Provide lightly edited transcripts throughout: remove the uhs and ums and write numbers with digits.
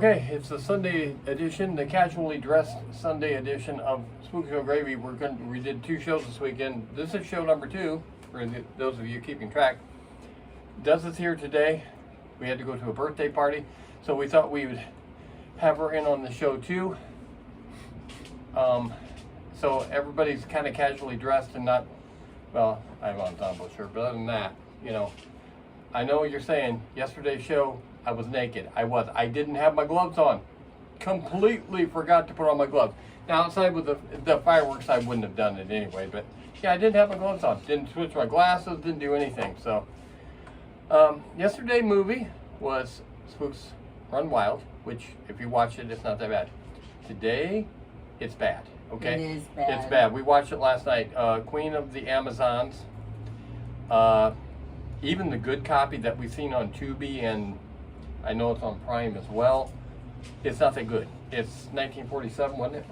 Okay, it's the Sunday edition, the casually dressed Sunday edition of SpookShow Gravy. We did 2 shows this weekend. This is show number 2, for those of you keeping track. Desa is here today. We had to go to a birthday party, so we thought we would have her in on the show too. So everybody's kind of casually dressed and not, well, I have on an ensemble shirt, but other than that, you know, I know what you're saying. Yesterday's show, I was naked. I didn't have my gloves on. Completely forgot to put on my gloves. Now outside with the fireworks, I wouldn't have done it anyway, but yeah, I didn't have my gloves on. Didn't switch my glasses, didn't do anything. So, yesterday movie was Spooks Run Wild, which if you watch it, it's not that bad. Today, it's bad, okay? It is bad. It's bad. We watched it last night. Queen of the Amazons. Even the good copy that we've seen on Tubi, and I know it's on Prime as well, it's not that good. It's 1947, wasn't it?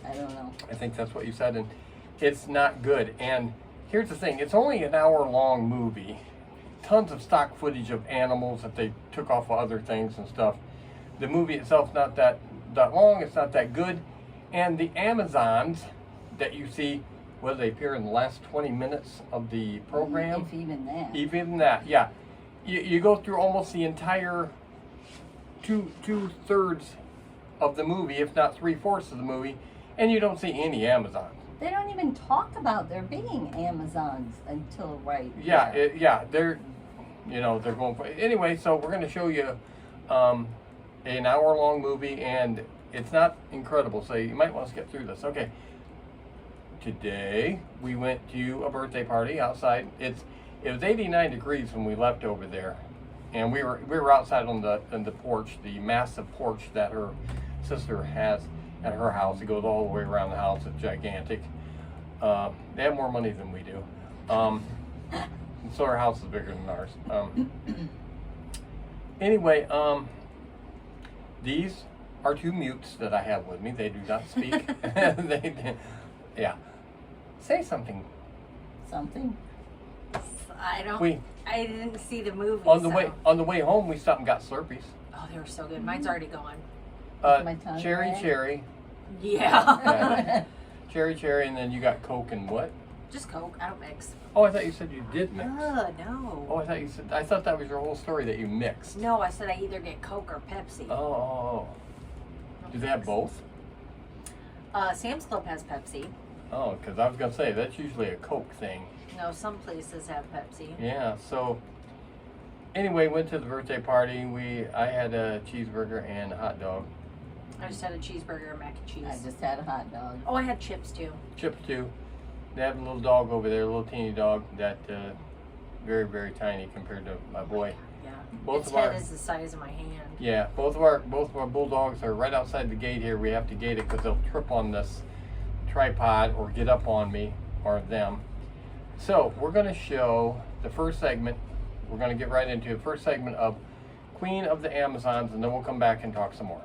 I don't know. I think that's what you said, and it's not good. And here's the thing, it's only an hour-long movie. Tons of stock footage of animals that they took off of other things and stuff. The movie itself's not that long, it's not that good. And the Amazons that you see, whether they appear in the last 20 minutes of the program. If even that. Even that, yeah. You go through almost the entire two-thirds of the movie, if not 3/4 of the movie, and you don't see any Amazons. They don't even talk about there being Amazons until right. Yeah, they're going for anyway. So we're going to show you an hour-long movie, and it's not incredible, so you might want to skip through this. Okay. Today we went to a birthday party outside. It was 89 degrees when we left over there, and we were outside on the porch, the massive porch that her sister has at her house. It goes all the way around the house. It's gigantic. They have more money than we do, so our house is bigger than ours. Anyway, these are 2 mutes that I have with me. They do not speak. Yeah. Say something. Something. I didn't see the movie. On the way home, we stopped and got Slurpees. Oh, they were so good. Mine's already gone. My tongue cherry, red. cherry. Yeah. Cherry, and then you got Coke and what? Just Coke. I don't mix. Oh, I thought you said you did mix. No. Oh, I thought that was your whole story that you mixed. No, I said I either get Coke or Pepsi. Oh. Do they have both? Sam's Club has Pepsi. Oh, because I was gonna say that's usually a Coke thing. No, some places have Pepsi. Yeah. So anyway, went to the birthday party. I had a cheeseburger and a hot dog. I just had a cheeseburger and mac and cheese. I just had a hot dog. Oh, I had chips too. Chips too. They have a little dog over there, a little teeny dog that very, very tiny compared to my boy. Yeah. Both its of our head is the size of my hand. Yeah, both of our bulldogs are right outside the gate here. We have to gate it because they'll trip on this tripod or get up on me or them. So we're going to show the first segment. We're going to get right into the first segment of Queen of the Amazons, and then we'll come back and talk some more.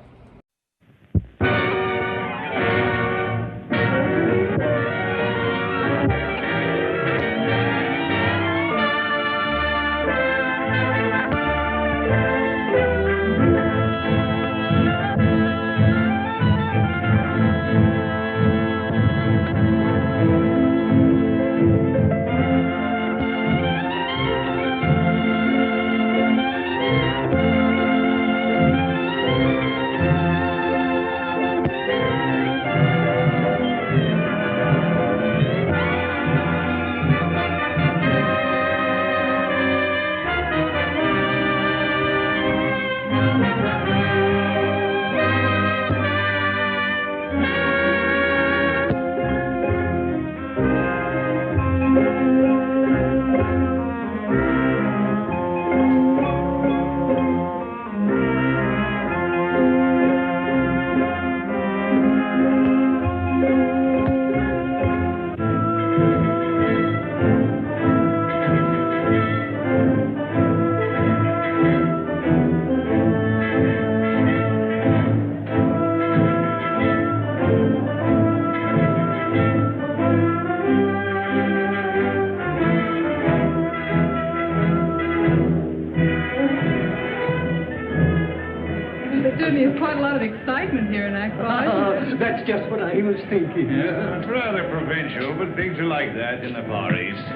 was thinking. Yeah, it's rather provincial, but things are like that in the Far East.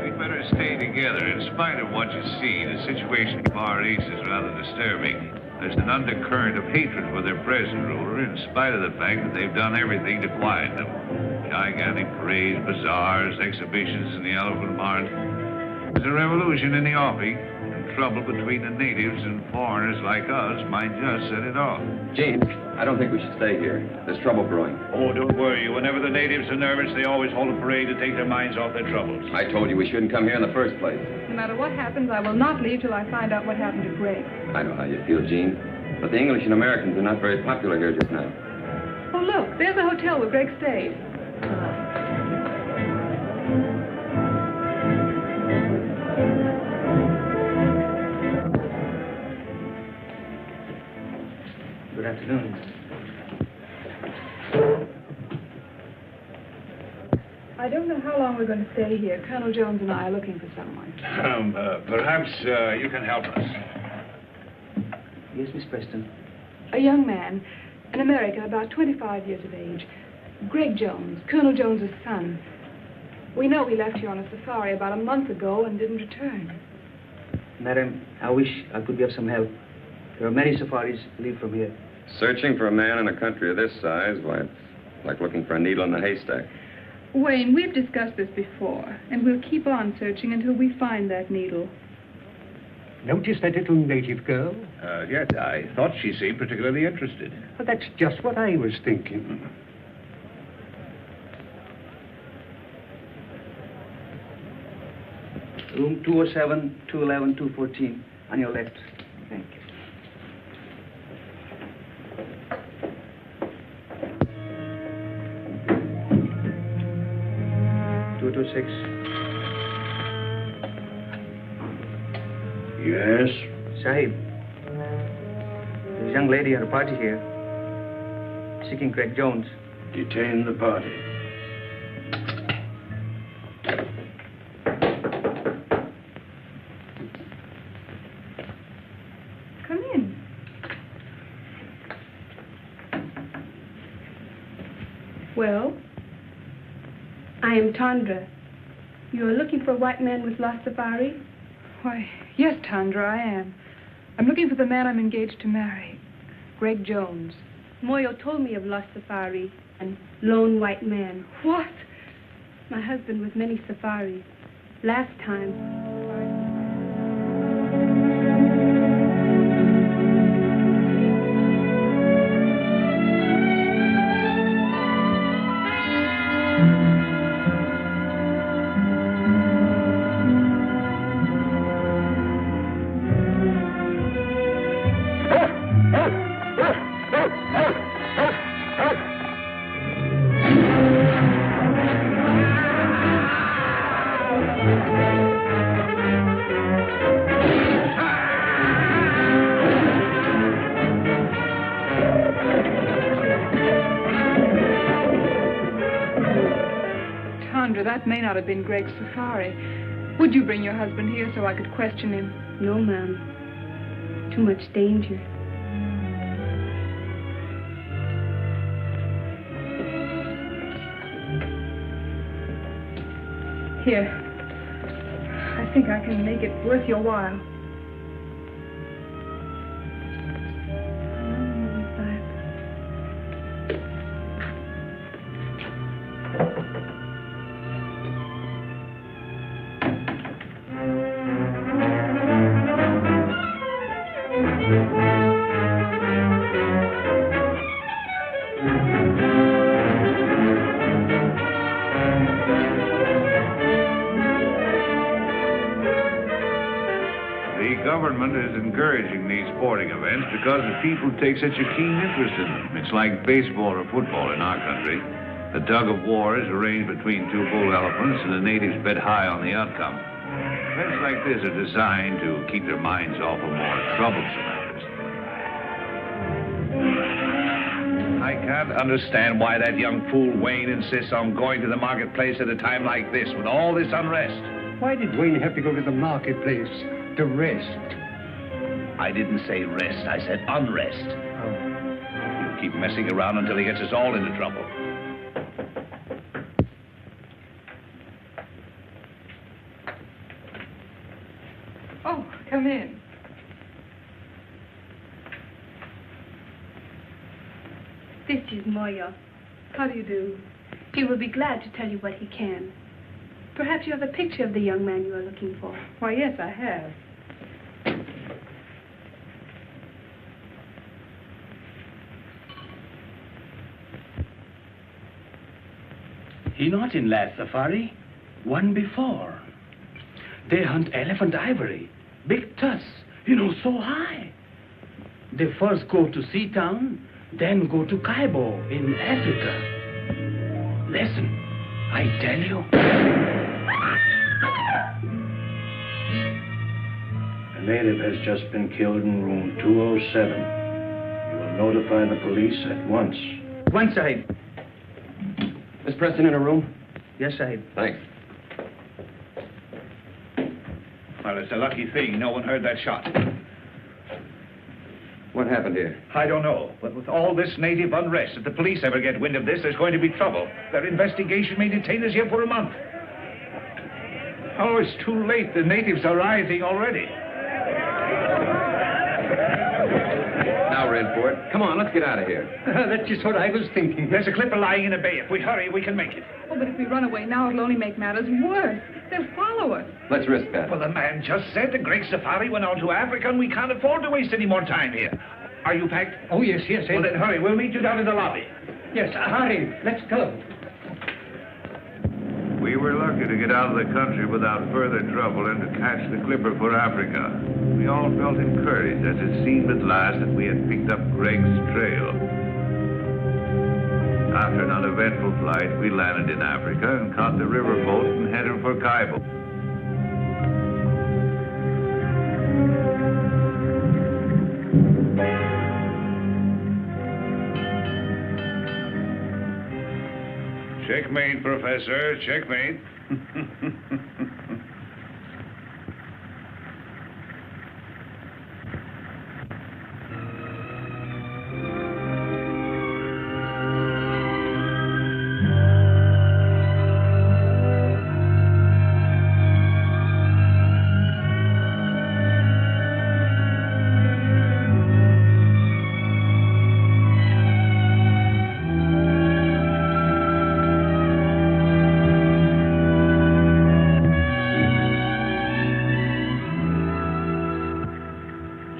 We'd better stay together. In spite of what you see, the situation in the Far East is rather disturbing. There's an undercurrent of hatred for their present ruler, in spite of the fact that they've done everything to quiet them. Gigantic parades, bazaars, exhibitions in the elephant barns. There's a revolution in the offing, and trouble between the natives and foreigners like us might just set it off. Gene, I don't think we should stay here. There's trouble brewing. Oh, don't worry. Whenever the natives are nervous, they always hold a parade to take their minds off their troubles. I told you we shouldn't come here in the first place. No matter what happens, I will not leave till I find out what happened to Greg. I know how you feel, Gene. But the English and Americans are not very popular here just now. Oh, look, there's the hotel where Greg stayed. Good afternoon. I don't know how long we're going to stay here. Colonel Jones and I are looking for someone. Perhaps you can help us. Yes, Miss Preston. A young man, an American, about 25 years of age. Greg Jones, Colonel Jones's son. We know he left here on a safari about a month ago and didn't return. Madam, I wish I could be of some help. There are many safaris leave from here. Searching for a man in a country of this size, why, it's like looking for a needle in the haystack. Wayne, we've discussed this before, and we'll keep on searching until we find that needle. Notice that little native girl? Yes, I thought she seemed particularly interested. Well, that's just what I was thinking. Room 207, 211, 214, on your left. Thank you. Yes? Sahib, there's a young lady at a party here, seeking Greg Jones. Detain the party. Come in. Well? I am Tandra. You are looking for a white man with lost safari? Why, yes, Tandra, I am. I'm looking for the man I'm engaged to marry, Greg Jones. Moyo told me of lost safari and lone white man. What? My husband with many safaris. Last time. That may not have been Greg's safari. Would you bring your husband here so I could question him? No, ma'am. Too much danger. Here. I think I can make it worth your while. Encouraging these sporting events because the people take such a keen interest in them. It's like baseball or football in our country. The tug of war is arranged between two bull elephants, and the natives bet high on the outcome. Events like this are designed to keep their minds off of more troublesome matters. I can't understand why that young fool Wayne insists on going to the marketplace at a time like this with all this unrest. Why did Wayne have to go to the marketplace to rest? I didn't say rest, I said unrest. He'll keep messing around until he gets us all into trouble. Come in. This is Moya. How do you do? He will be glad to tell you what he can. Perhaps you have a picture of the young man you are looking for. Why, yes, I have. He not in last safari. One before. They hunt elephant ivory. Big tusks, so high. They first go to Seatown, then go to Kaibo in Africa. Listen, I tell you. A native has just been killed in room 207. You will notify the police at once. One side. Miss Preston in her room? Yes, Sahib. Thanks. Well, it's a lucky thing no one heard that shot. What happened here? I don't know, but with all this native unrest, if the police ever get wind of this, there's going to be trouble. Their investigation may detain us here for a month. Oh, it's too late. The natives are rising already. Now we're in for it. Come on, let's get out of here. That's just what I was thinking. There's a clipper lying in a bay. If we hurry, we can make it. Oh, but if we run away now, it'll only make matters worse. They'll follow us. Let's risk that. Well, the man just said the great safari went on to Africa, and we can't afford to waste any more time here. Are you packed? Oh, yes. Well, then hurry. We'll meet you down in the lobby. Yes, hurry. Let's go. We were lucky to get out of the country without further trouble and to catch the clipper for Africa. We all felt encouraged as it seemed at last that we had picked up Greg's trail. After an uneventful flight, we landed in Africa and caught the riverboat and headed for Kaibo. Checkmate, Professor. Checkmate.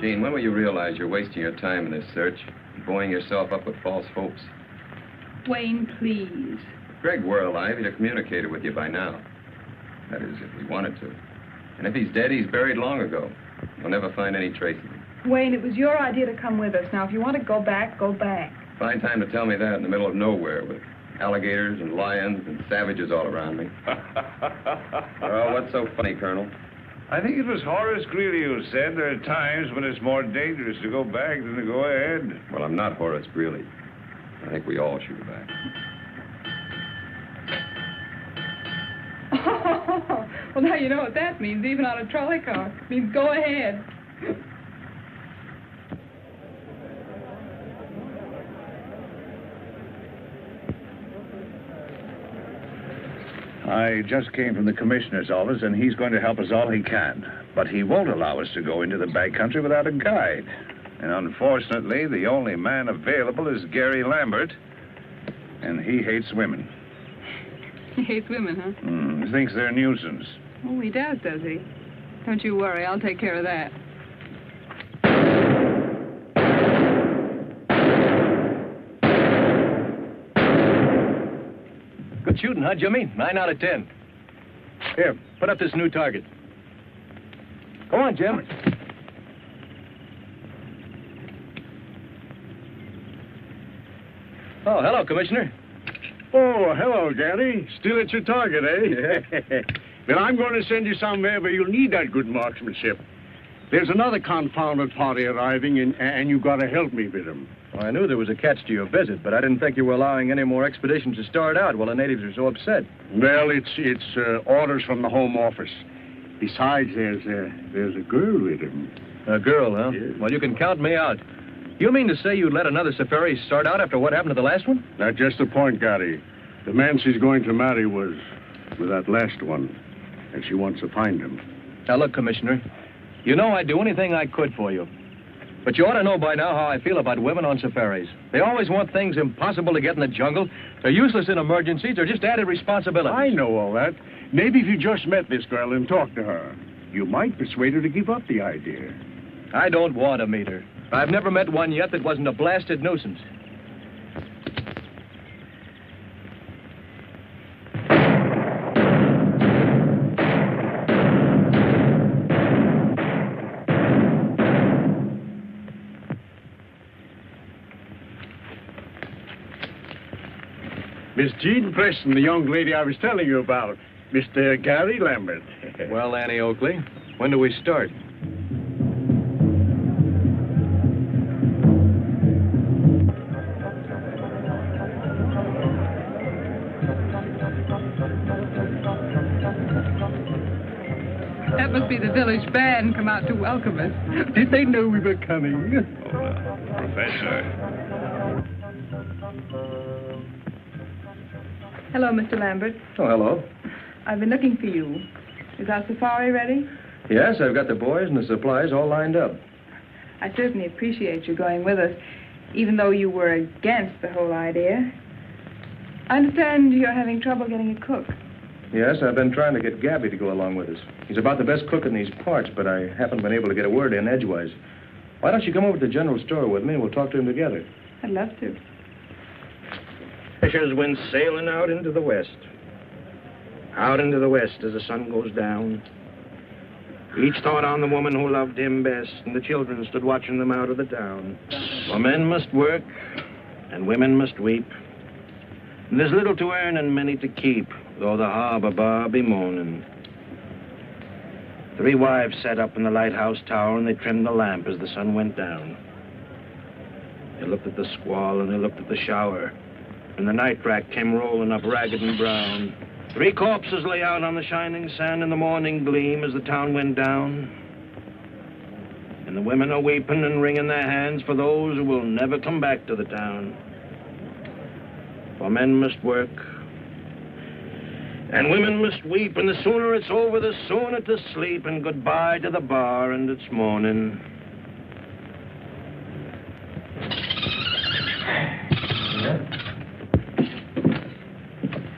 Gene, when will you realize you're wasting your time in this search, buoying yourself up with false hopes? Wayne, please. If Greg were alive, he'd have communicated with you by now. That is, if he wanted to. And if he's dead, he's buried long ago. You'll never find any trace of him. Wayne, it was your idea to come with us. Now, if you want to go back, go back. Fine time to tell me that in the middle of nowhere with alligators and lions and savages all around me. Well, what's so funny, Colonel? I think it was Horace Greeley who said there are times when it's more dangerous to go back than to go ahead. Well, I'm not Horace Greeley. I think we all should go back. Well, now you know what that means, even on a trolley car. It means go ahead. I just came from the commissioner's office, and he's going to help us all he can. But he won't allow us to go into the backcountry without a guide. And unfortunately, the only man available is Gary Lambert, and he hates women. He hates women, huh? He thinks they're a nuisance. Oh, he does he? Don't you worry, I'll take care of that. Good shooting, huh, Jimmy? 9 out of 10. Here, put up this new target. Go on, Jim. Oh, hello, Commissioner. Oh, hello, Gary. Still at your target, eh? Well, I'm going to send you somewhere where you'll need that good marksmanship. There's another confounded party arriving, and you got to help me with them. Well, I knew there was a catch to your visit, but I didn't think you were allowing any more expeditions to start out while the natives are so upset. Well, it's orders from the Home Office. Besides, there's a girl with him. A girl, huh? Yes. Well, you can count me out. You mean to say you'd let another safari start out after what happened to the last one? That's just the point, Gary. The man she's going to marry was that last one, and she wants to find him. Now, look, Commissioner, You know I'd do anything I could for you. But you ought to know by now how I feel about women on safaris. They always want things impossible to get in the jungle. They're useless in emergencies. They're just added responsibilities. I know all that. Maybe if you just met this girl and talked to her, you might persuade her to give up the idea. I don't want to meet her. I've never met one yet that wasn't a blasted nuisance. Miss Jean Preston, the young lady I was telling you about. Mr. Gary Lambert. Well, Annie Oakley, when do we start? That must be the village band come out to welcome us. Did they know we were coming? Professor. Hello, Mr. Lambert. Oh, hello. I've been looking for you. Is our safari ready? Yes, I've got the boys and the supplies all lined up. I certainly appreciate you going with us, even though you were against the whole idea. I understand you're having trouble getting a cook. Yes, I've been trying to get Gabby to go along with us. He's about the best cook in these parts, but I haven't been able to get a word in edgewise. Why don't you come over to the general store with me and we'll talk to him together? I'd love to. Fishers went sailing out into the west. Out into the west as the sun goes down. Each thought on the woman who loved him best, and the children stood watching them out of the town. For men must work, and women must weep. And there's little to earn and many to keep, though the harbor bar be moaning. 3 wives sat up in the lighthouse tower, and they trimmed the lamp as the sun went down. They looked at the squall, and they looked at the shower. And the night rack came rolling up ragged and brown. 3 corpses lay out on the shining sand in the morning gleam as the town went down. And the women are weeping and wringing their hands for those who will never come back to the town. For men must work, and women must weep, and the sooner it's over, the sooner to sleep, and goodbye to the bar and its morning.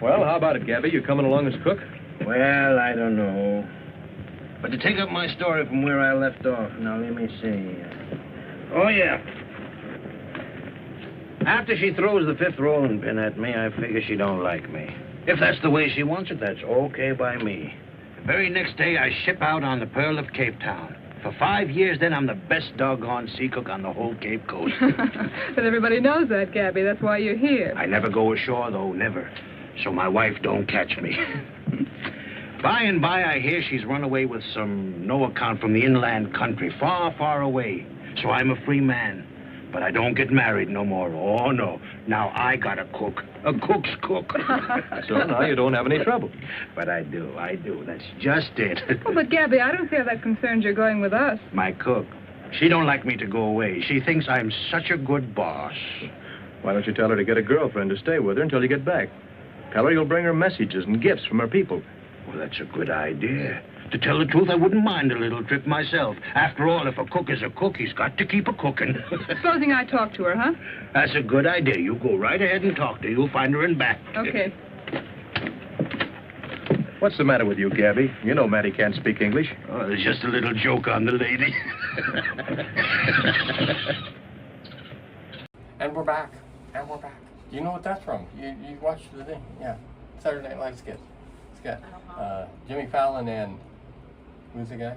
Well, how about it, Gabby? You coming along as cook? Well, I don't know. But to take up my story from where I left off, now let me see. Oh, yeah. After she throws the 5th rolling pin at me, I figure she don't like me. If that's the way she wants it, that's okay by me. The very next day, I ship out on the Pearl of Cape Town. For 5 years, then, I'm the best doggone sea cook on the whole Cape Coast. But everybody knows that, Gabby. That's why you're here. I never go ashore, though, never. So my wife don't catch me. By and by, I hear she's run away with some no account from the inland country, far, far away. So I'm a free man. But I don't get married no more. Oh, no. Now I got a cook. A cook's cook. So now you don't have any trouble. But I do. That's just it. Oh, but Gabby, I don't see how that concerns your going with us. My cook. She don't like me to go away. She thinks I'm such a good boss. Why don't you tell her to get a girlfriend to stay with her until you get back? Tell her you'll bring her messages and gifts from her people. Well, that's a good idea. To tell the truth, I wouldn't mind a little trip myself. After all, if a cook is a cook, he's got to keep a cooking. Supposing I talk to her, huh? That's a good idea. You go right ahead and talk to her. You'll find her in back. Okay. What's the matter with you, Gabby? You know Matty can't speak English. Oh, there's just a little joke on the lady. And we're back. And we're back. You know what that's from? You watched the thing? Yeah. Saturday Night Live skit. It's got Jimmy Fallon and who's the guy?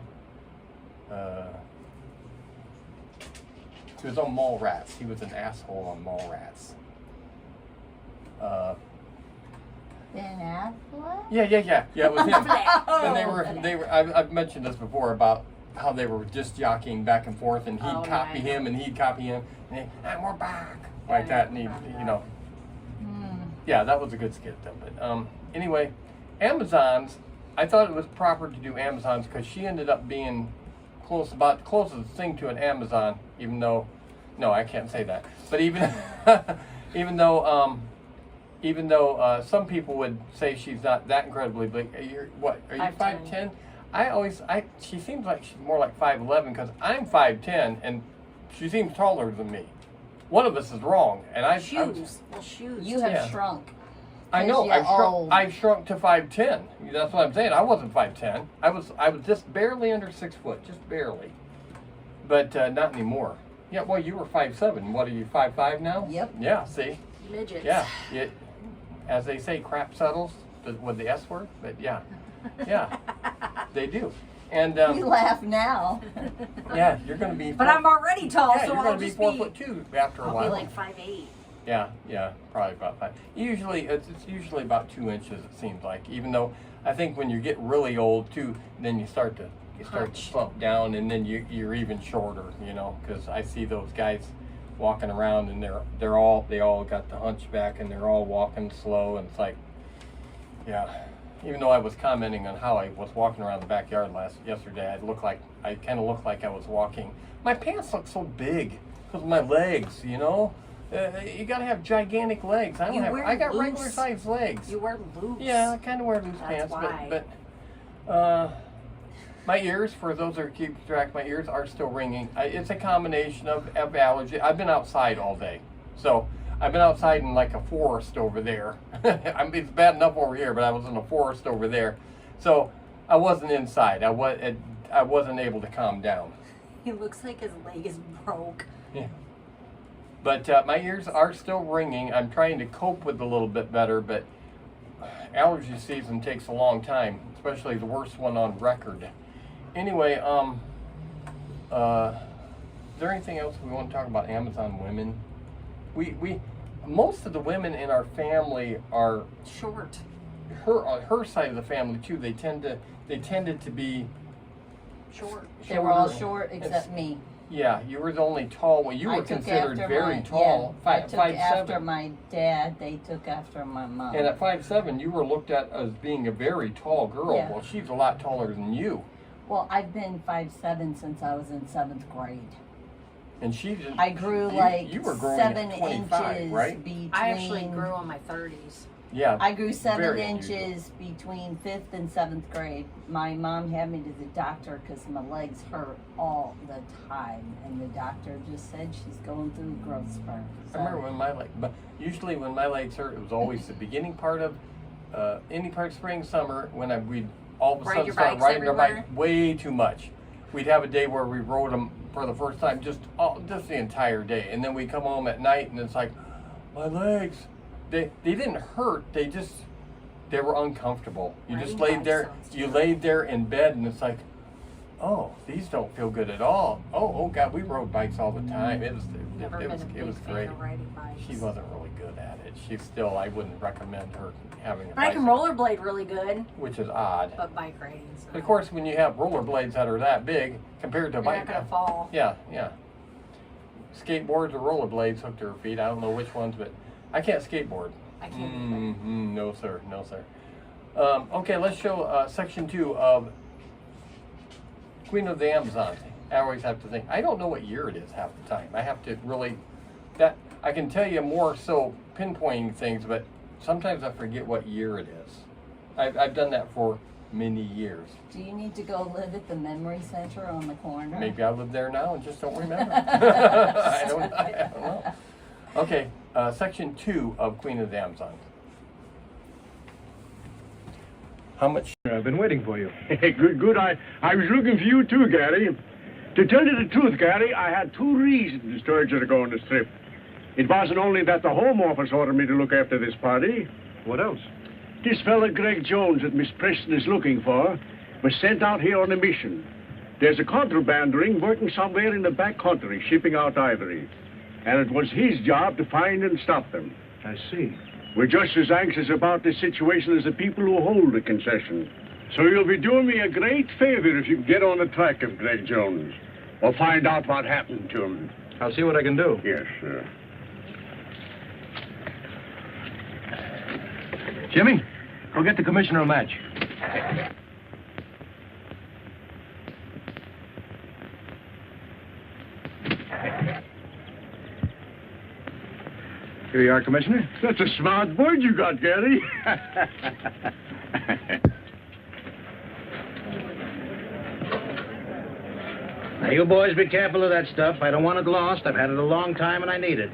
He was on Mallrats. He was an asshole on Mallrats. Ben Affleck? Yeah. It was him. And they were. I've mentioned this before about how they were just jockeying back and forth, and he'd copy him, and he'd copy him, and we're back like that, and he, you know. Yeah, that was a good skit though. But anyway, Amazons. I thought it was proper to do Amazons because she ended up being about the closest thing to an Amazon, even though, no, I can't say that. But even though some people would say she's not that incredibly big. Are you 5'10"? She seems like she's more like 5'11" because I'm 5'10", and she seems taller than me. One of us is wrong, and shoes. You have shrunk. I know. I've shrunk to 5'10". That's what I'm saying. I wasn't 5'10". I was just barely under 6 foot, just barely. But not anymore. Yeah. Well, you were 5'7". What are you, 5'5" now? Yep. Yeah. See. Midgets. Yeah. As they say, crap settles with the S word. But yeah. Yeah. They do. And you laugh now. Yeah, you're going to be. But I'm already tall, yeah, so you're I'll going to be just 4'2" after a while. I'll be like 5'8". Yeah, probably about 5. Usually, it's usually about 2 inches. It seems like, even though I think when you get really old too, then you start to slump down, and then you're even shorter. You know, because I see those guys walking around, and they all got the hunchback, and they're all walking slow, and it's like, yeah. Even though I was commenting on how I was walking around the backyard yesterday, I kind of looked like I was walking. My pants look so big because of my legs, you know. You gotta have gigantic legs. I got regular sized legs. You wear loose. Yeah, I kind of wear loose pants, but my ears, for those that keep track, my ears are still ringing. It's a combination of allergy. I've been outside all day, so. I've been outside in like a forest over there. I mean, it's bad enough over here, but I was in a forest over there. So I wasn't inside. I wasn't able to calm down. He looks like his leg is broke. Yeah. But my ears are still ringing. I'm trying to cope with it a little bit better, but allergy season takes a long time, especially the worst one on record. Anyway, is there anything else we want to talk about Amazon women? We most of the women in our family are short. Her side of the family too. They tended to be short. They were all short except me. Yeah, you were the only tall one. You were considered very tall. Yeah, I took after my dad. They took after my mom. And at 5'7", you were looked at as being a very tall girl. Yeah. Well, she's a lot taller than you. Well, I've been 5'7" since I was in 7th grade. And she didn't. I grew you were growing 7 at 25, inches right? between. I actually grew in my 30s. Yeah. I grew 7 very inches between 5th and 7th grade. My mom had me to the doctor because my legs hurt all the time, and the doctor just said she's going through growth spurt. So. I remember when usually when my legs hurt, it was always the beginning part of any part of spring, summer, when we'd all of a sudden start riding our bike way too much. We'd have a day where we rode them for the first time, just the entire day, and then we come home at night, and it's like, my legs, they didn't hurt, they were uncomfortable. You just laid there in bed, and it's like, oh, these don't feel good at all. Oh God, we rode bikes all the time. It was great. She wasn't really good at it. I wouldn't recommend her having a But I can rollerblade really good. Which is odd. But bike riding. But of course, when you have rollerblades that are that big compared to a bike, you're not gonna fall. Yeah. Skateboards or rollerblades hooked to her feet. I don't know which ones, but I can't skateboard. I can't No, sir. Okay, let's show section 2 of Queen of the Amazons. I always have to think. I don't know what year it is half the time. I have to really. I can tell you more so pinpointing things, but sometimes I forget what year it is. I've done that for many years. Do you need to go live at the memory center on the corner? Maybe I live there now and just don't remember. I don't know. Okay, section 2 of Queen of the Amazons. How much? I've been waiting for you. Good. I was looking for you too, Gary. To tell you the truth, Gary, I had 2 reasons to urge you to go on this trip. It wasn't only that the Home Office ordered me to look after this party. What else? This fella Greg Jones that Miss Preston is looking for was sent out here on a mission. There's a contraband ring working somewhere in the back country, shipping out ivory. And it was his job to find and stop them. I see. We're just as anxious about this situation as the people who hold the concession. So you'll be doing me a great favor if you can get on the track of Greg Jones, or find out what happened to him. I'll see what I can do. Yes, sir. Jimmy, go get the commissioner a match. Here you are, Commissioner. That's a smart board you got, Gary. Now, you boys be careful of that stuff. I don't want it lost. I've had it a long time and I need it.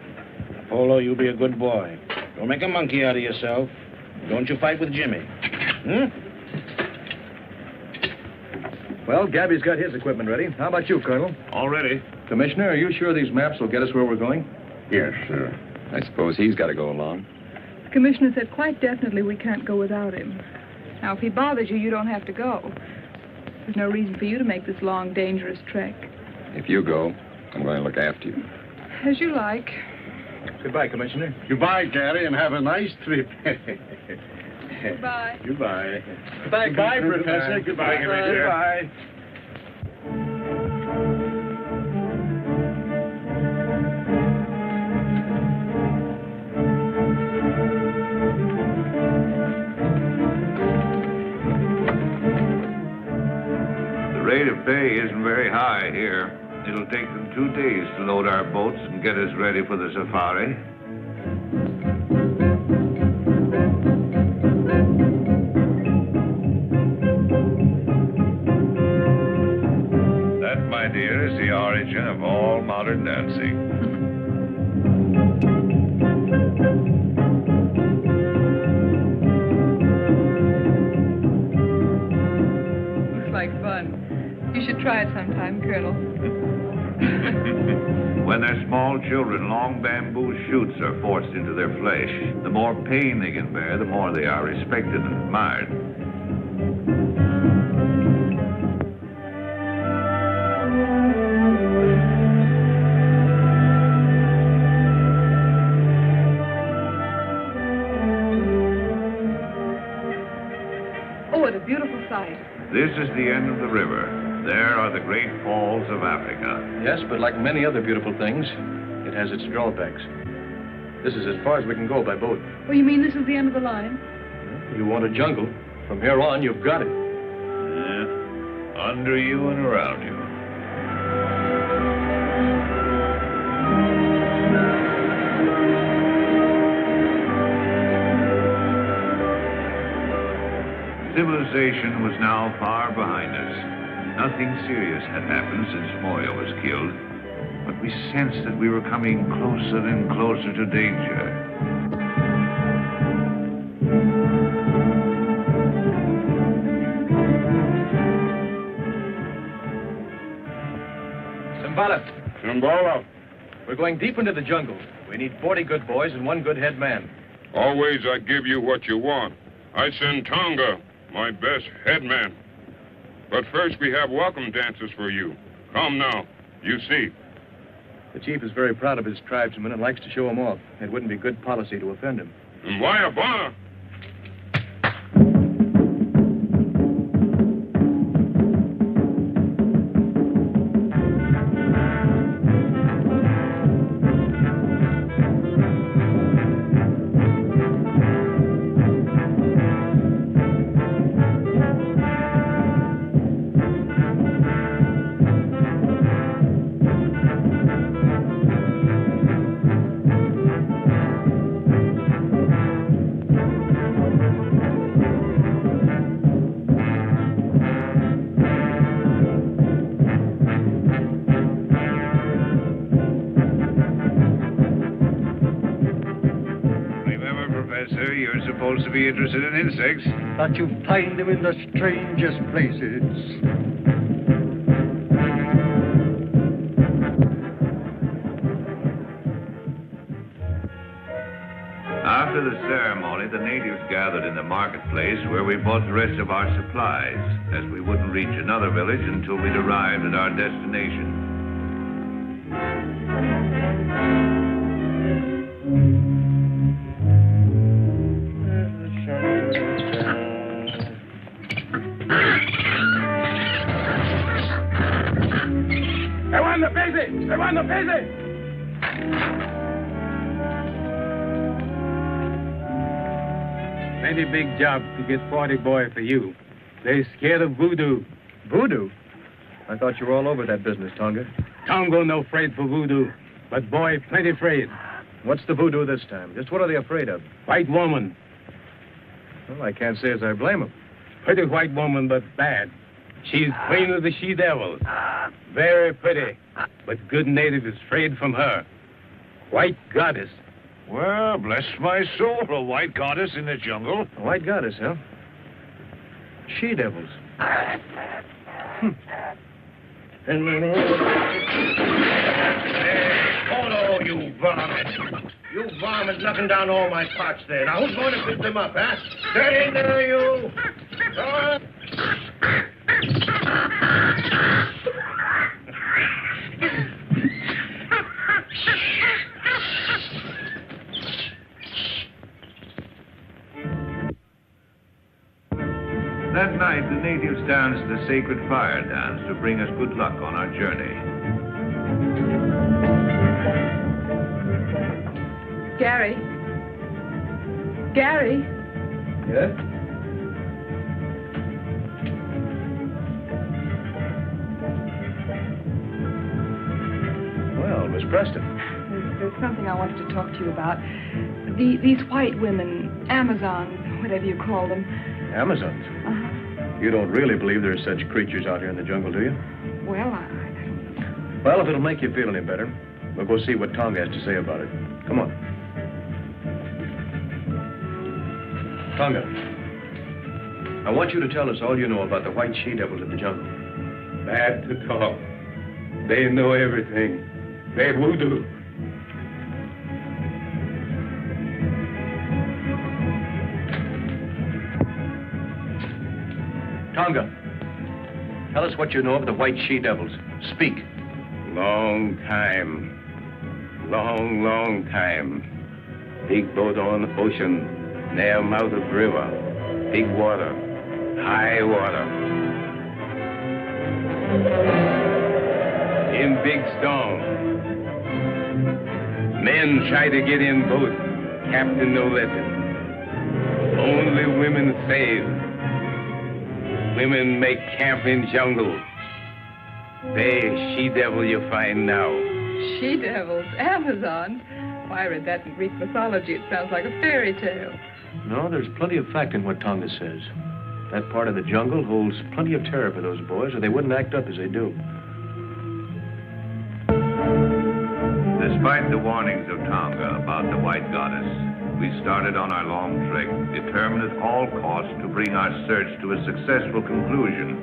Polo, you be a good boy. Don't make a monkey out of yourself. Don't you fight with Jimmy. Well, Gabby's got his equipment ready. How about you, Colonel? All ready. Commissioner, are you sure these maps will get us where we're going? Yes, sir. I suppose he's got to go along. The commissioner said quite definitely we can't go without him. Now, if he bothers you, you don't have to go. There's no reason for you to make this long, dangerous trek. If you go, I'm going to look after you. As you like. Goodbye, Commissioner. Goodbye, Gary, and have a nice trip. Goodbye. Goodbye. Goodbye, Professor. Goodbye, Commissioner. Goodbye. The rate of pay isn't very high here. It'll take them 2 days to load our boats and get us ready for the safari. That, my dear, is the origin of all modern dancing. Looks like fun. You should try it sometime, Colonel. When they're small children, long bamboo shoots are forced into their flesh. The more pain they can bear, the more they are respected and admired. Oh, what a beautiful sight. This is the end of the river. There are the great falls of Africa. Yes, but like many other beautiful things, it has its drawbacks. This is as far as we can go by boat. Oh, you mean this is the end of the line? You want a jungle. From here on, you've got it. Yeah. Under you and around you. Civilization was now far behind us. Nothing serious had happened since Moya was killed, but we sensed that we were coming closer and closer to danger. Simbala. We're going deep into the jungle. We need 40 good boys and 1 good head man. Always I give you what you want. I send Tonga, my best head man. But first we have welcome dances for you. Come now, you see. The chief is very proud of his tribesmen and likes to show them off. It wouldn't be good policy to offend him. And why a bar? You're supposed to be interested in insects. But you find them in the strangest places. After the ceremony, the natives gathered in the marketplace where we bought the rest of our supplies, as we wouldn't reach another village until we'd arrived at our destination. Everyone, busy! Plenty big job to get 40 boy for you. They scared of voodoo. Voodoo? I thought you were all over that business, Tonga. Tonga no afraid for voodoo, but boy plenty afraid. What's the voodoo this time? Just what are they afraid of? White woman. Well, I can't say as I blame them. Pretty white woman, but bad. She's queen of the she-devils. Very pretty, but good native is afraid from her. White goddess. Well, bless my soul, a white goddess in the jungle. A white goddess, huh? She-devils. Oh, you varmint. You varmint knocking down all my pots there. Now, who's going to pick them up, huh? Stay in there, you. That night, the natives danced the sacred fire dance to bring us good luck on our journey. Gary. Gary. Yes? Well, Miss Preston. There's something I wanted to talk to you about. These white women, Amazons, whatever you call them. Amazons? Uh-huh. You don't really believe there's such creatures out here in the jungle, do you? Well, I don't know. Well, if it'll make you feel any better, we'll go see what Tonga has to say about it. Come on. Tonga, I want you to tell us all you know about the white she-devils of the jungle. Bad to talk. They know everything. They voodoo. Tonga, tell us what you know of the white she-devils. Speak. Long time. Long time. Big boat on the ocean, near mouth of river. Big water, high water. In big storm. Men try to get in boat. Captain no let them. Only women save. Women make camp in jungle. They she-devil you find now. She-devils, Amazons. Why, I read that in Greek mythology. It sounds like a fairy tale. No, there's plenty of fact in what Tonga says. That part of the jungle holds plenty of terror for those boys, or they wouldn't act up as they do. Despite the warnings of Tonga about the white goddess, we started on our long trek, determined at all costs to bring our search to a successful conclusion.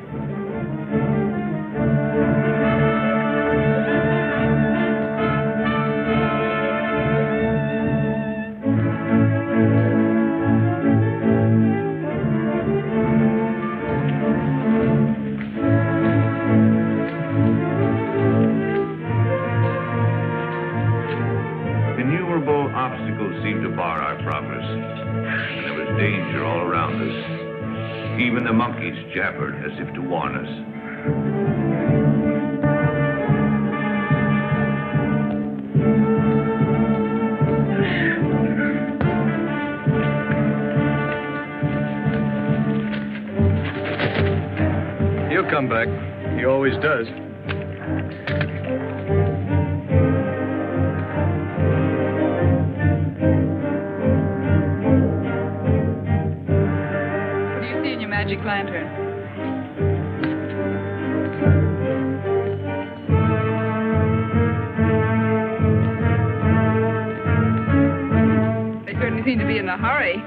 Innumerable obstacles seemed to bar our progress, and there was danger all around us. Even the monkeys jabbered as if to warn us. He'll come back. He always does. What do you see in your magic lantern? They certainly seem to be in a hurry.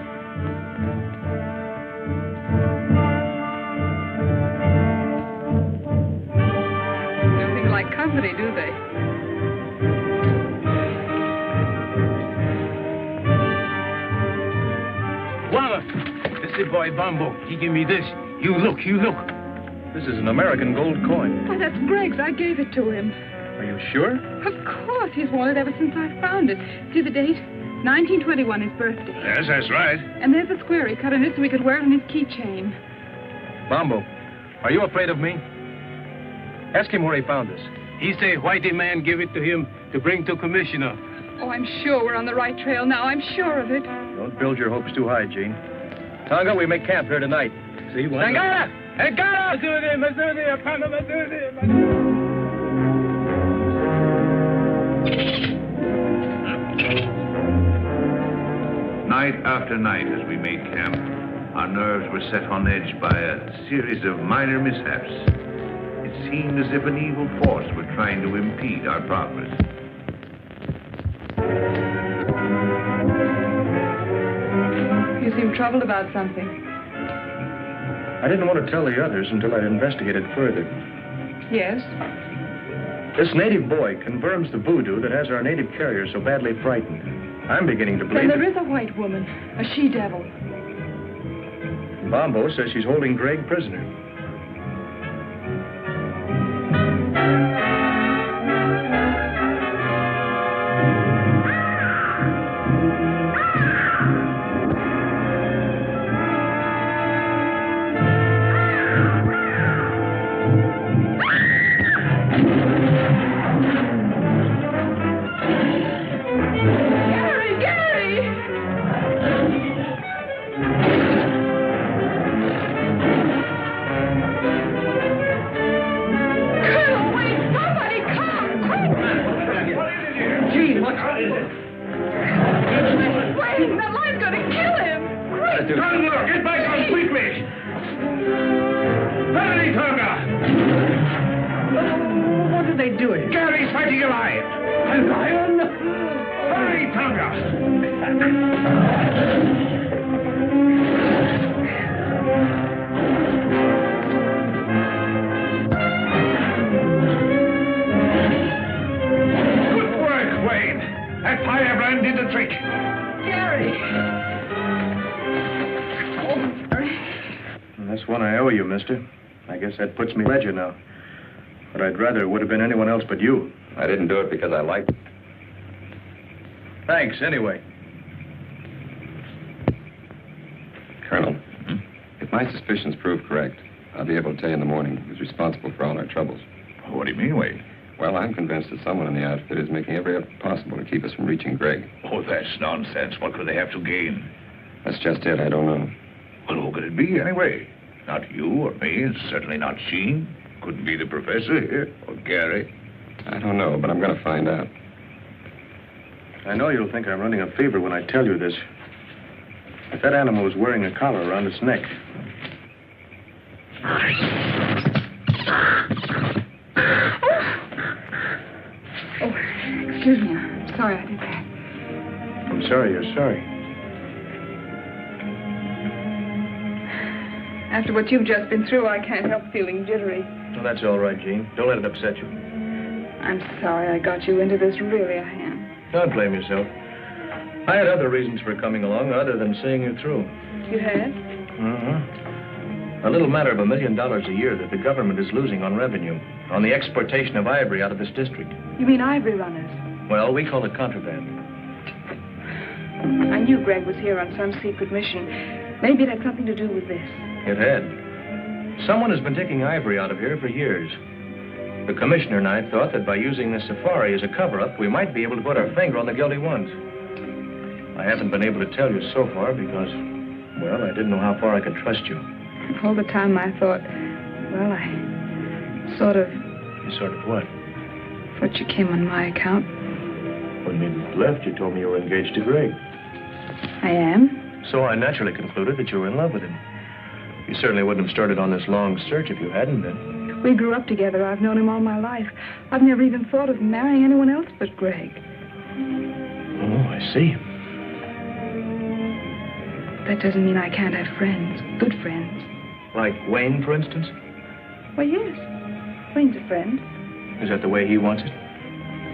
Don't seem like company, do they? Wallace, this is boy Bumbo. He give me this. You look. This is an American gold coin. Why, that's Greg's. I gave it to him. Are you sure? Of course. He's worn it ever since I found it. See the date? 1921, his birthday. Yes, that's right. And there's the square he cut in it so he could wear it on his keychain. Bombo, are you afraid of me? Ask him where he found this. He say whitey man give it to him to bring to commissioner. Oh, I'm sure we're on the right trail now. I'm sure of it. Don't build your hopes too high, Gene. Tonga, we make camp here tonight. See what? Tangara! Engara! Night after night as we made camp, Our nerves were set on edge by a series of minor mishaps. It seemed as if an evil force were trying to impede our progress. You seem troubled about something. I didn't want to tell the others until I'd investigated further. Yes? This native boy confirms the voodoo that has our native carrier so badly frightened. I'm beginning to Then believe there is a white woman, a she-devil. Bombo says she's holding Greg prisoner. I guess that puts me ledger now. But I'd rather it would have been anyone else but you. I didn't do it because I liked it. Thanks, anyway. Colonel, if my suspicions prove correct, I'll be able to tell you in the morning who's responsible for all our troubles. What do you mean, Wade? Well, I'm convinced that someone in the outfit is making every effort possible to keep us from reaching Greg. Oh, that's nonsense. What could they have to gain? That's just it. I don't know. Well, who could it be, anyway? Not you or me, and certainly not Sheen. Couldn't be the professor here, or Gary. I don't know, but I'm going to find out. I know you'll think I'm running a fever when I tell you this. If that animal was wearing a collar around its neck. Oh, excuse me. I'm sorry I did that. I'm sorry you're sorry. After what you've just been through, I can't help feeling jittery. Well, that's all right, Jean. Don't let it upset you. I'm sorry I got you into this. Really, I am. Don't blame yourself. I had other reasons for coming along other than seeing you through. You had? A little matter of $1 million a year that the government is losing on revenue, on the exportation of ivory out of this district. You mean ivory runners? Well, we call it contraband. I knew Greg was here on some secret mission. Maybe it had something to do with this. It had. Someone has been taking ivory out of here for years. The commissioner and I thought that by using this safari as a cover-up, we might be able to put our finger on the guilty ones. I haven't been able to tell you so far because, well, I didn't know how far I could trust you. All the time I thought, well, I sort of... You sort of what? Thought you came on my account. When we left, you told me you were engaged to Greg. I am. So I naturally concluded that you were in love with him. You certainly wouldn't have started on this long search if you hadn't been. We grew up together. I've known him all my life. I've never even thought of marrying anyone else but Greg. Oh, I see. That doesn't mean I can't have friends, good friends. Like Wayne, for instance? Why, yes. Wayne's a friend. Is that the way he wants it?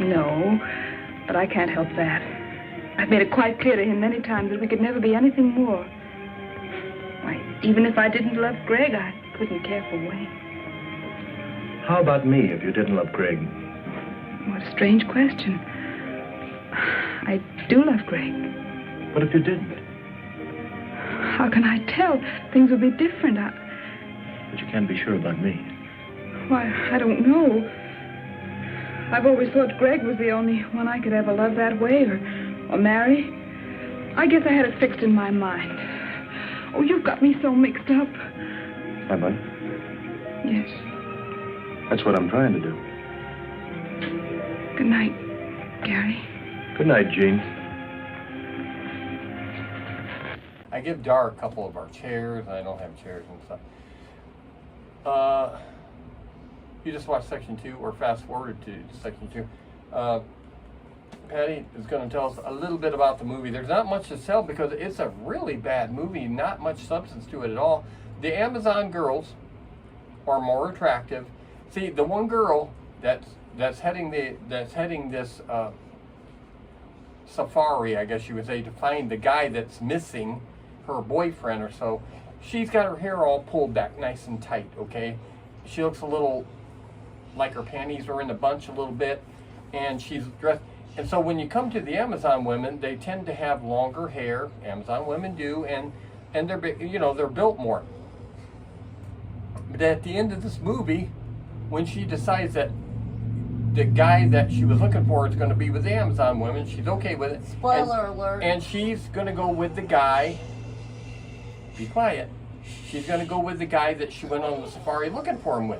No, but I can't help that. I've made it quite clear to him many times that we could never be anything more. Why, even if I didn't love Greg, I couldn't care for Wayne. How about me if you didn't love Greg? What a strange question. I do love Greg. What if you didn't? How can I tell? Things would be different. But you can't be sure about me. Why, I don't know. I've always thought Greg was the only one I could ever love that way or marry. I guess I had it fixed in my mind. Oh, you've got me so mixed up. Have I? Yes. That's what I'm trying to do. Good night, Gary. Good night, Jean. I give Dar a couple of our chairs. I don't have chairs and stuff. You just watched section 2 or fast forward to section 2. Patty is going to tell us a little bit about the movie. There's not much to tell because it's a really bad movie. Not much substance to it at all. The Amazon girls are more attractive. See, the one girl that's heading this safari, I guess you would say, to find the guy that's missing, her boyfriend or so. She's got her hair all pulled back nice and tight. Okay, she looks a little like her panties are in a bunch a little bit, and she's dressed. And so when you come to the Amazon women, they tend to have longer hair. Amazon women do, and they're they're built more. But at the end of this movie, when she decides that the guy that she was looking for is going to be with the Amazon women, she's okay with it. Spoiler alert. And she's going to go with the guy. Be quiet. She's going to go with the guy that she went on the safari looking for him with.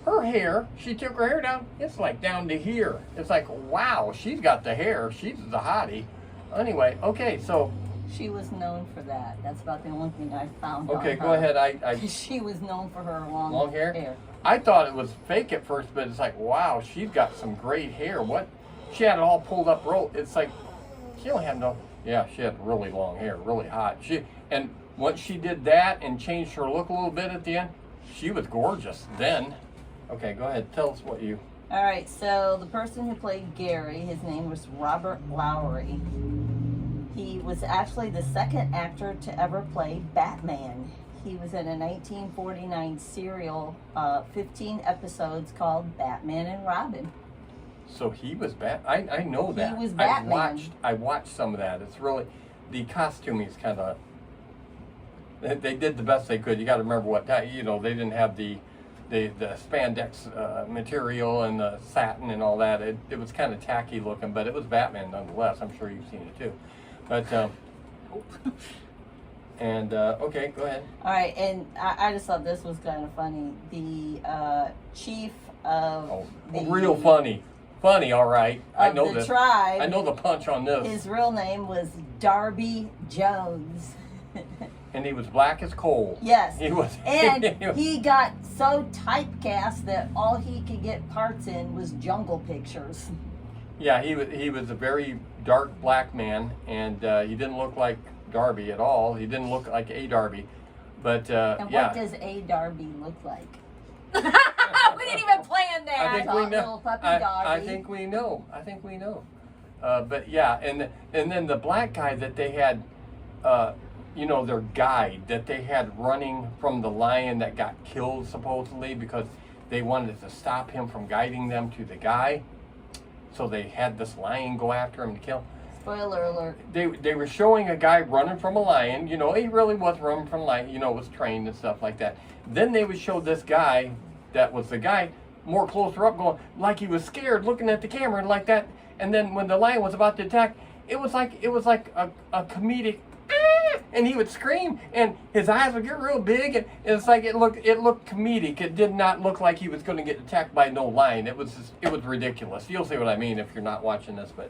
Her hair, she took her hair down, it's like down to here. It's like, wow, she's got the hair. She's the hottie. Anyway, okay, so. She was known for that. That's about the only thing I found. Okay, on go her. ahead. She was known for her long hair. I thought it was fake at first, but it's like, wow, she's got some great hair. What? She had it all pulled up It's like, she don't have no. Yeah, she had really long hair, really hot. And once she did that and changed her look a little bit at the end, she was gorgeous then. Okay, go ahead. Tell us what you... All right, so the person who played Gary, his name was Robert Lowry. He was actually the second actor to ever play Batman. He was in a 1949 serial, 15 episodes called Batman and Robin. So he was I know that. He was Batman. I watched some of that. It's really... The costuming's kind of... They did the best they could. You got to remember what that... they didn't have the spandex material and the satin and all that. It was kind of tacky looking, but it was Batman nonetheless. I'm sure you've seen it too. But okay, go ahead. All right, and I just thought this was kind of funny. The chief of real funny, all right. I know the tribe. I know the punch on this. His real name was Darby Jones. And he was black as coal. Yes. He was. And he got so typecast that all he could get parts in was Jungle Pictures. Yeah, he was a very dark black man, and he didn't look like Darby at all. He didn't look like a Darby, but and yeah. what does a Darby look like? We didn't even plan that. I think we know. Little puppy Darby. I think we know. But yeah, and then the black guy that they had, their guide that they had running from the lion that got killed supposedly because they wanted to stop him from guiding them to the guy. So they had this lion go after him to kill. Spoiler alert. They were showing a guy running from a lion. He really was running from a lion. Was trained and stuff like that. Then they would show this guy that was the guy more closer up going like he was scared looking at the camera and like that. And then when the lion was about to attack, it was like a comedic, and he would scream and his eyes would get real big and it's like it looked comedic. It did not look like he was going to get attacked by no lion. It was ridiculous. You'll see what I mean if you're not watching this. But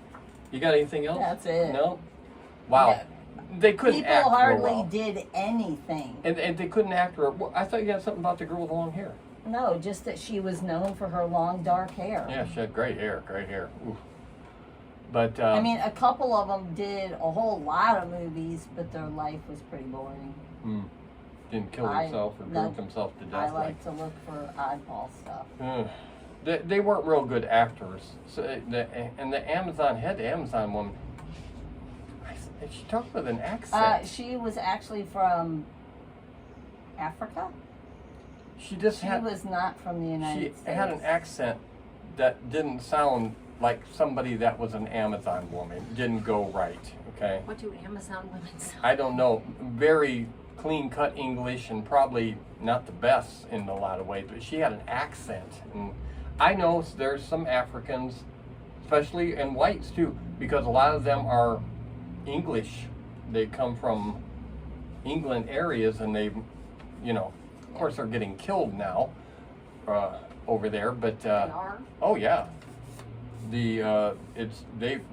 you got anything else? That's it. No. Wow. No. They couldn't act People hardly real well. did anything. And they couldn't act real well. I thought you had something about the girl with the long hair. No, just that she was known for her long dark hair. Yeah, she had great hair. Oof. But I mean, a couple of them did a whole lot of movies, but their life was pretty boring. Didn't kill himself or drink himself to death. I like to look for oddball stuff. They weren't real good actors. So and the Amazon woman, she talked with an accent. She was actually from Africa. She was not from the United States. She had an accent that didn't sound like somebody that was an Amazon woman. It didn't go right, okay? What do Amazon women sound? I don't know. Very clean-cut English and probably not the best in a lot of ways, but she had an accent. And I know there's some Africans, especially, and whites too, because a lot of them are English. They come from England areas and they, of course they're getting killed now over there, but oh yeah.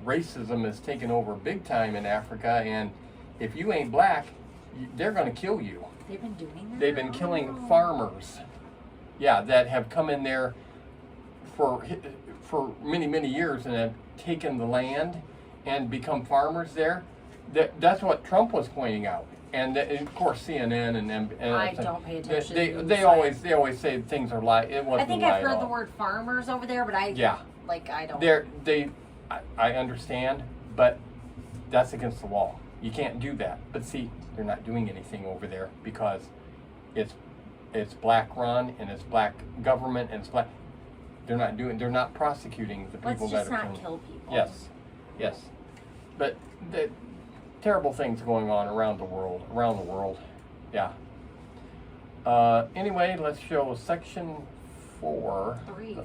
Racism has taken over big time in Africa, and if you ain't black, they're going to kill you. They've been doing that? They've been killing farmers. Yeah, that have come in there for many, many years and have taken the land and become farmers there. That's what Trump was pointing out. And of course, CNN and I don't pay attention. They always say things are lie. It wasn't. I think I've heard the word farmers over there, but I don't. I understand, but that's against the law. You can't do that. But see, they're not doing anything over there because it's black run and it's black government and it's black. They're not prosecuting the people that are killing. Let's just not kill people. Yes, but the terrible things going on around the world. Yeah. Anyway, let's show section 4. 3.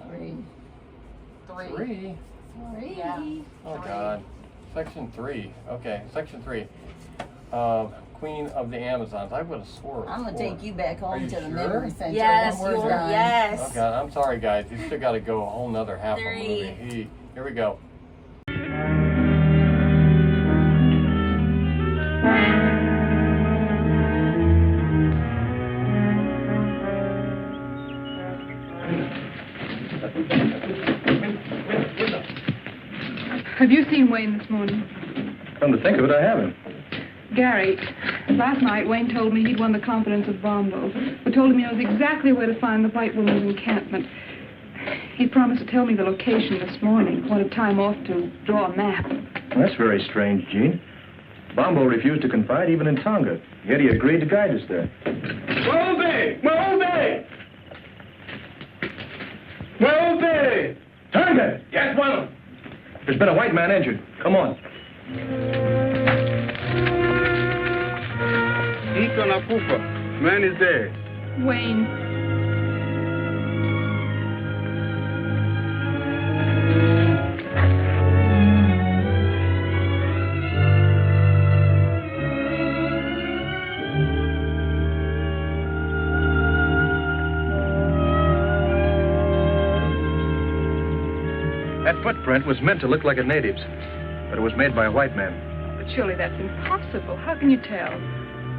Yeah. Oh God. Section 3. Okay, section 3. Queen of the Amazons. I would have swore. I'm gonna take you back home to the memory center. Yes, when we're done. yes. Oh God, I'm sorry guys. You still got to go a whole nother half of 3. a movie. Here we go. Have you seen Wayne this morning? Come to think of it, I haven't. Gary, last night Wayne told me he'd won the confidence of Bombo, who told him he knows exactly where to find the white woman's encampment. He promised to tell me the location this morning. Wanted time off to draw a map. Well, that's very strange, Gene. Bombo refused to confide even in Tonga, yet he agreed to guide us there. Move! Tonga! Yes, well. There's been a white man injured. Come on. Iko nakufa. Man is dead. Wayne. That footprint was meant to look like a native's, but it was made by a white man. But surely that's impossible. How can you tell?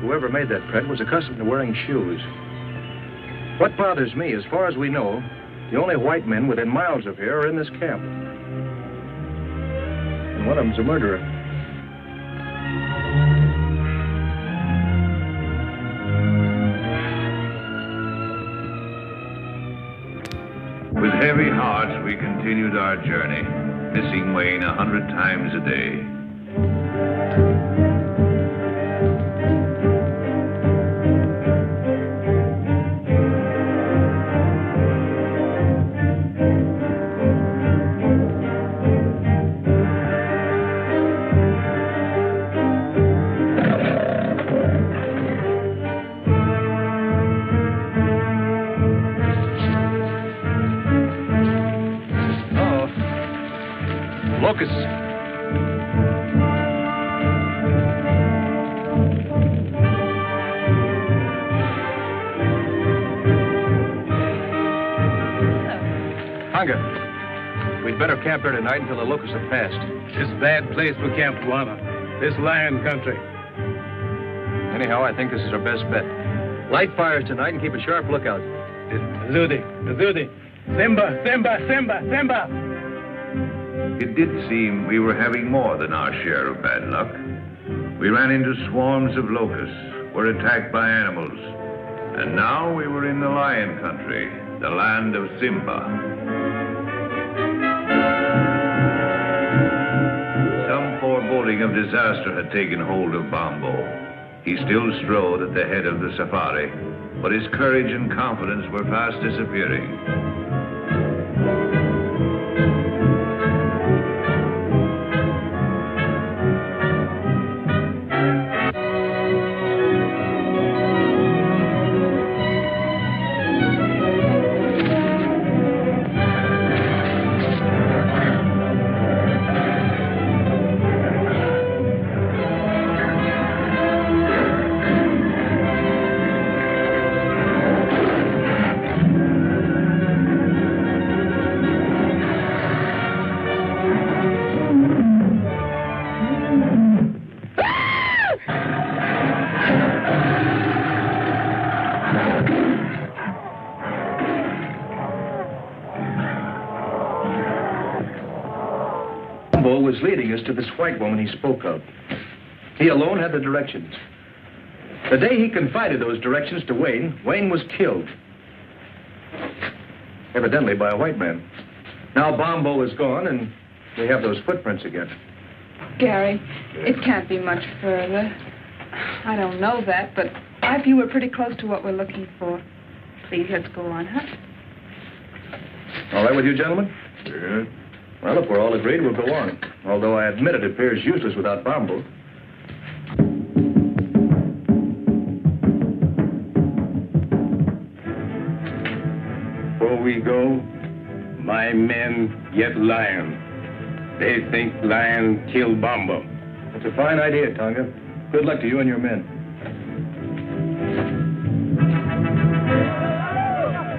Whoever made that print was accustomed to wearing shoes. What bothers me, as far as we know, the only white men within miles of here are in this camp. And one of them's a murderer. With heavy hearts, we continued our journey, missing Wayne 100 times a day. Locusts. Tonga, we'd better camp here tonight until the locusts have passed. This bad place for Camp Guana. This lion country. Anyhow, I think this is our best bet. Light fires tonight and keep a sharp lookout. Azudi. Simba. It did seem we were having more than our share of bad luck. We ran into swarms of locusts, were attacked by animals, and now we were in the lion country, the land of Simba. Some foreboding of disaster had taken hold of Bombo. He still strode at the head of the safari, but his courage and confidence were fast disappearing. Bumbo was leading us to this white woman he spoke of. He alone had the directions. The day he confided those directions to Wayne, Wayne was killed. Evidently by a white man. Now Bumbo is gone, and we have those footprints again. Gary, it can't be much further. I don't know that, but I feel we're pretty close to what we're looking for. Please, let's go on, huh? All right with you, gentlemen? Sure. Well, if we're all agreed, we'll go on. Although I admit it appears useless without Bumbo. Before we go, my men yet lion. They think lion killed Bumbo. It's a fine idea, Tonga. Good luck to you and your men.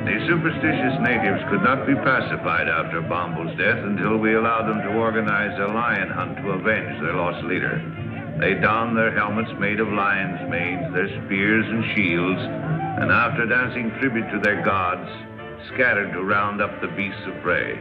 The superstitious natives could not be pacified after Bumbo's death until we allowed them to organize a lion hunt to avenge their lost leader. They donned their helmets made of lions' manes, their spears and shields, and after dancing tribute to their gods, scattered to round up the beasts of prey.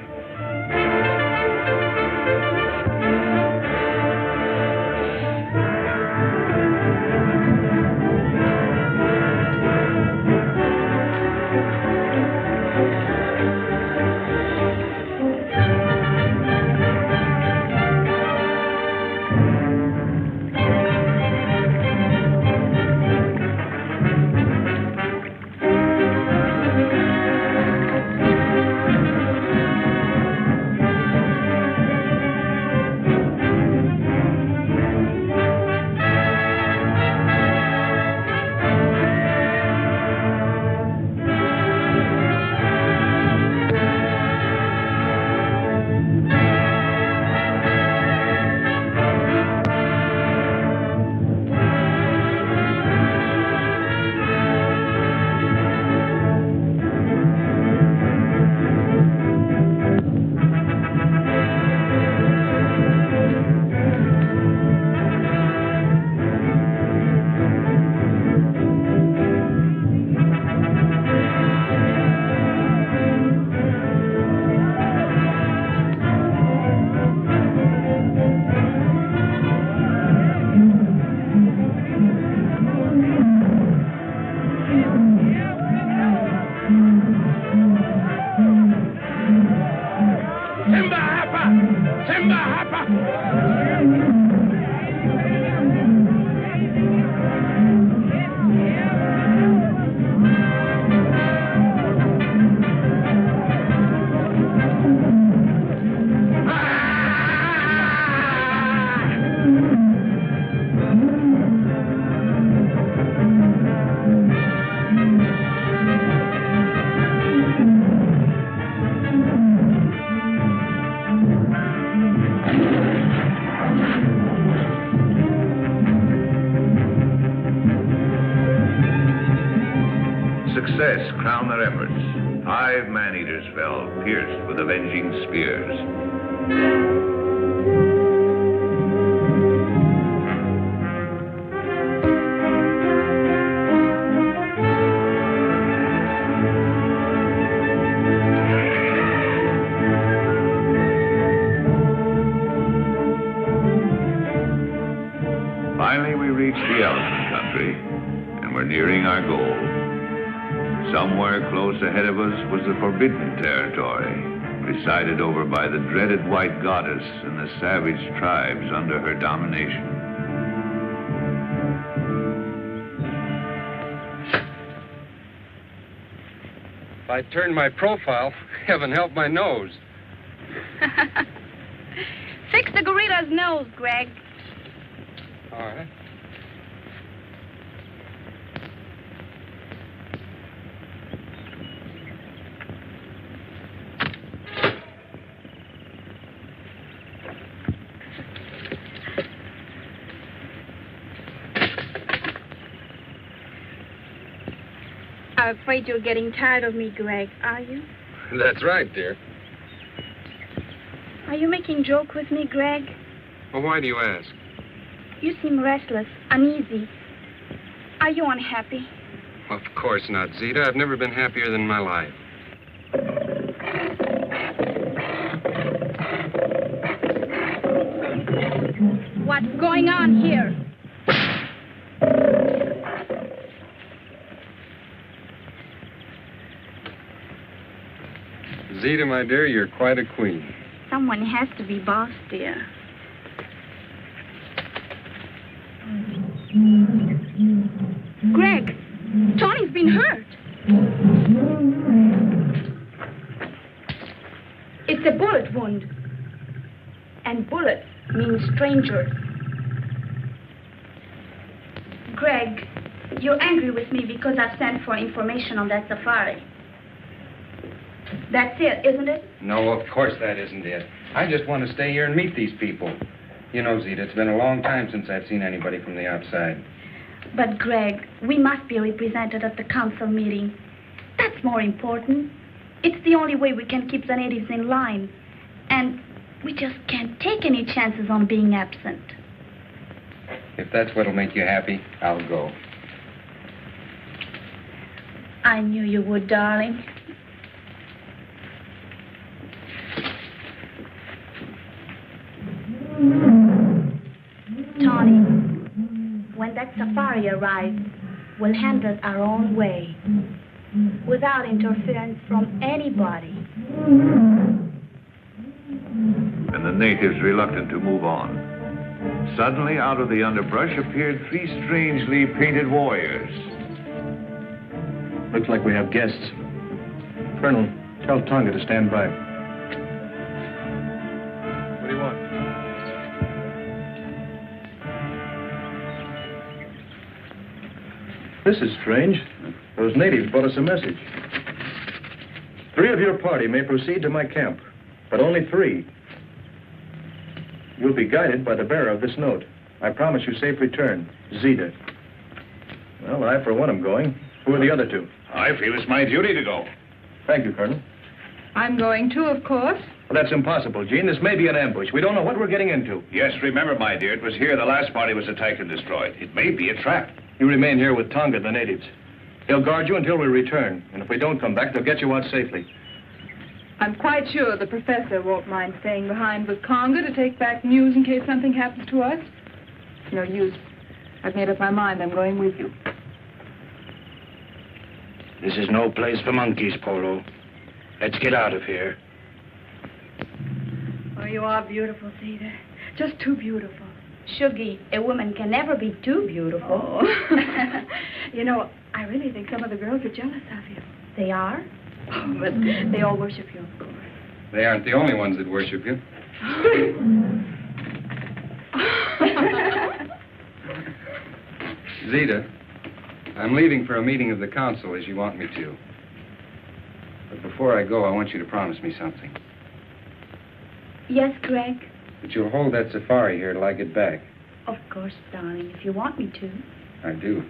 Success crowned their efforts. 5 man-eaters fell, pierced with avenging spears. Finally, we reached the elephant country, and we're nearing our goal. Somewhere close ahead of us was the forbidden territory, presided over by the dreaded white goddess and the savage tribes under her domination. If I turn my profile, heaven help my nose. Fix the gorilla's nose, Greg. All right. I'm afraid you're getting tired of me, Greg, are you? That's right, dear. Are you making joke with me, Greg? Well, why do you ask? You seem restless, uneasy. Are you unhappy? Of course not, Zita. I've never been happier than in my life. What's going on here? Zita, my dear, you're quite a queen. Someone has to be boss, dear. Greg, Tony's been hurt. It's a bullet wound. And bullets mean strangers. Greg, you're angry with me because I've sent for information on that safari. That's it, isn't it? No, of course that isn't it. I just want to stay here and meet these people. You know, Zita, it's been a long time since I've seen anybody from the outside. But, Greg, we must be represented at the council meeting. That's more important. It's the only way we can keep the natives in line. And we just can't take any chances on being absent. If that's what'll make you happy, I'll go. I knew you would, darling. Tony, when that safari arrives, we'll handle it our own way, without interference from anybody. And the natives reluctant to move on. Suddenly, out of the underbrush appeared 3 strangely painted warriors. Looks like we have guests. Colonel, tell Tonga to stand by. What do you want? This is strange. Those natives brought us a message. 3 of your party may proceed to my camp, but only 3. You'll be guided by the bearer of this note. I promise you safe return. Zita. Well, I, for one, am going. Who are the other 2? I feel it's my duty to go. Thank you, Colonel. I'm going too, of course. Well, that's impossible, Jean. This may be an ambush. We don't know what we're getting into. Yes, remember, my dear, it was here the last party was attacked and destroyed. It may be a trap. You remain here with Tonga, the natives. He'll guard you until we return. And if we don't come back, they'll get you out safely. I'm quite sure the professor won't mind staying behind with Conga to take back news in case something happens to us. No use. I've made up my mind. I'm going with you. This is no place for monkeys, Polo. Let's get out of here. Oh, you are beautiful, Zita. Just too beautiful. Shuggy, a woman can never be too beautiful. Oh. You know, I really think some of the girls are jealous of you. They are? Oh, but they all worship you, of course. They aren't the only ones that worship you. Zita, I'm leaving for a meeting of the council as you want me to. But before I go, I want you to promise me something. Yes, Greg? That you'll hold that safari here till I get back. Of course, darling, if you want me to. I do.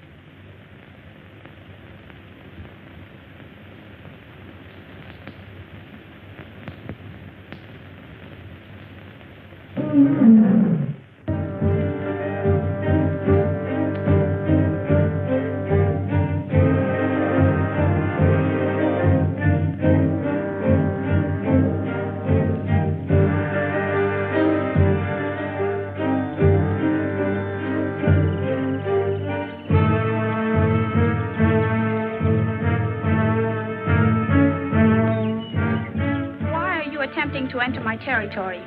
To enter my territory.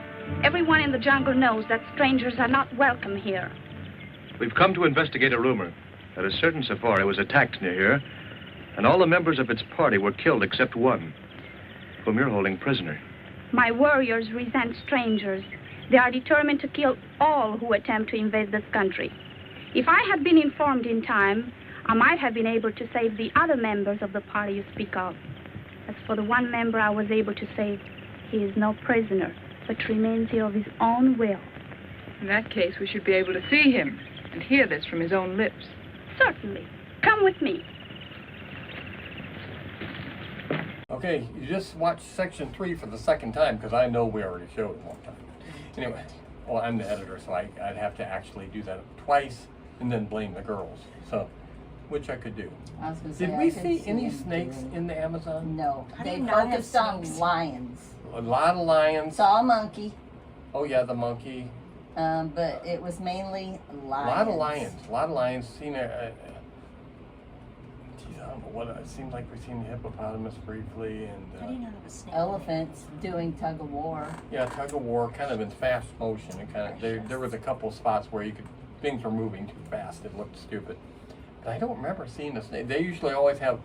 Everyone in the jungle knows that strangers are not welcome here. We've come to investigate a rumor that a certain safari was attacked near here, and all the members of its party were killed except one, whom you're holding prisoner. My warriors resent strangers. They are determined to kill all who attempt to invade this country. If I had been informed in time, I might have been able to save the other members of the party you speak of. As for the one member I was able to save, he is no prisoner, but remains here of his own will. In that case, we should be able to see him and hear this from his own lips. Certainly. Come with me. Okay, you just watched section 3 for the second time, because I know we already showed it one time. Anyway, well, I'm the editor, so I'd have to actually do that twice and then blame the girls. So which I could do. I was gonna say, Did we see any snakes in the Amazon? No. I They did not have focused on snakes. lions. A lot of lions. Saw a monkey, Oh yeah, the monkey. but it was mainly A lions. lot of lions. A lot of lions. Seen a geez, I don't know what. It seems like we've seen the hippopotamus briefly, and How do you know there was snake? Elephants doing tug of war. yeah, tug of war, kind of in fast motion. It kind of there was a couple spots where things were moving too fast. It looked stupid. But I don't remember seeing a snake. They usually always have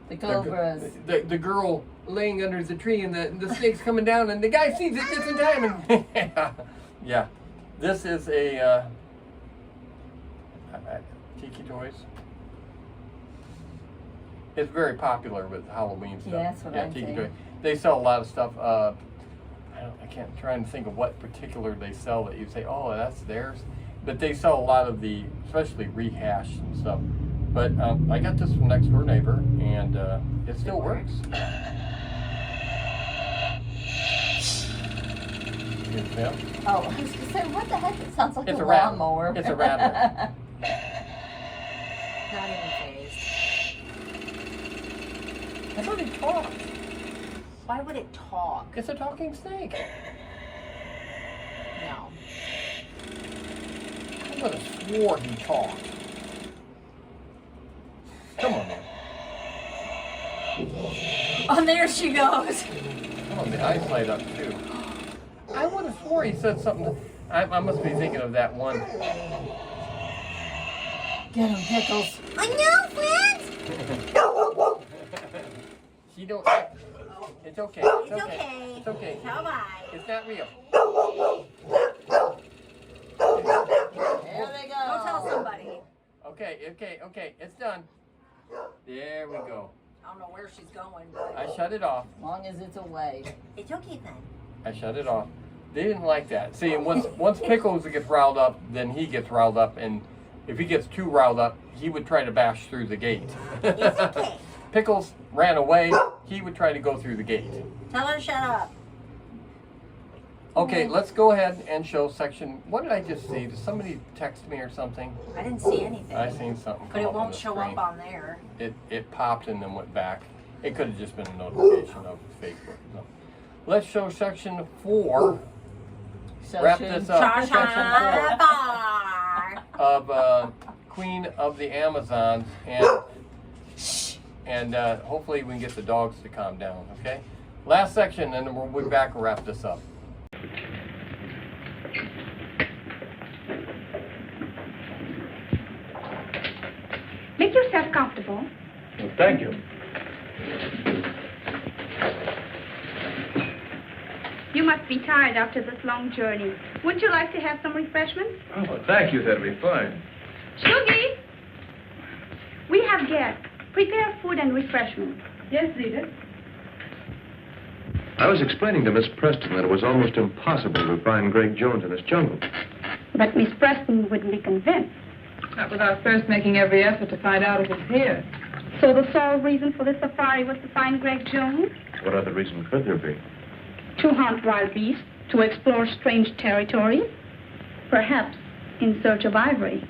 The cobras. the girl laying under the tree and the snake's coming down and the guy sees it just in time and yeah. This is a Tiki Toys. It's very popular with Halloween stuff. Yeah, that's what I'm Tiki saying. Toys. They sell a lot of stuff. I can't try and think of what particular they sell that you say, oh, that's theirs. But they sell a lot of the, especially rehashed and stuff. But I got this from next door neighbor, and it still works. Here's Pam. Oh, I was going to say, what the heck? It sounds like It's a a rattler. lawnmower. It's a rattler. Not even phased. I thought it talked. Why would it talk? It's a talking snake. No. I would have swore he talked. Come on, man. Oh, there she goes. Come on, the eyes light up too. I would have swore he said something. I must be thinking of that one. Get him, Pickles. I know, friends. She don't. It's okay. It's okay. It's okay. Bye-bye. It's not real. There they go. Go tell somebody. Okay. It's done. There we go. I don't know where she's going, but I shut it off. As long as it's away. it's okay then. I shut it off. They didn't like that. See, and once Pickles gets riled up, then he gets riled up, and if he gets too riled up, he would try to bash through the gate. It's okay. Pickles ran away. He would try to go through the gate. Tell her to shut up. Okay, let's go ahead and show section. What did I just see? Did somebody text me or something? I didn't see anything. I seen something. But come it up on won't the show screen. up on there. It popped and then went back. It could have just been a notification of Facebook. No. Let's show section 4. Wrap this up. Section 4 of Queen of the Amazons, and hopefully we can get the dogs to calm down. Okay. Last section, and then we'll be back and wrap this up. Make yourself comfortable. Well, thank you. You must be tired after this long journey. Wouldn't you like to have some refreshments? Oh, thank you. That'll be fine. Shuggy! We have guests. Prepare food and refreshments. Yes, Zita. I was explaining to Miss Preston that it was almost impossible to find Greg Jones in this jungle. But Miss Preston wouldn't be convinced. Not without first making every effort to find out if it's here. So the sole reason for this safari was to find Greg Jones? What other reason could there be? To hunt wild beasts, to explore strange territories, perhaps in search of ivory.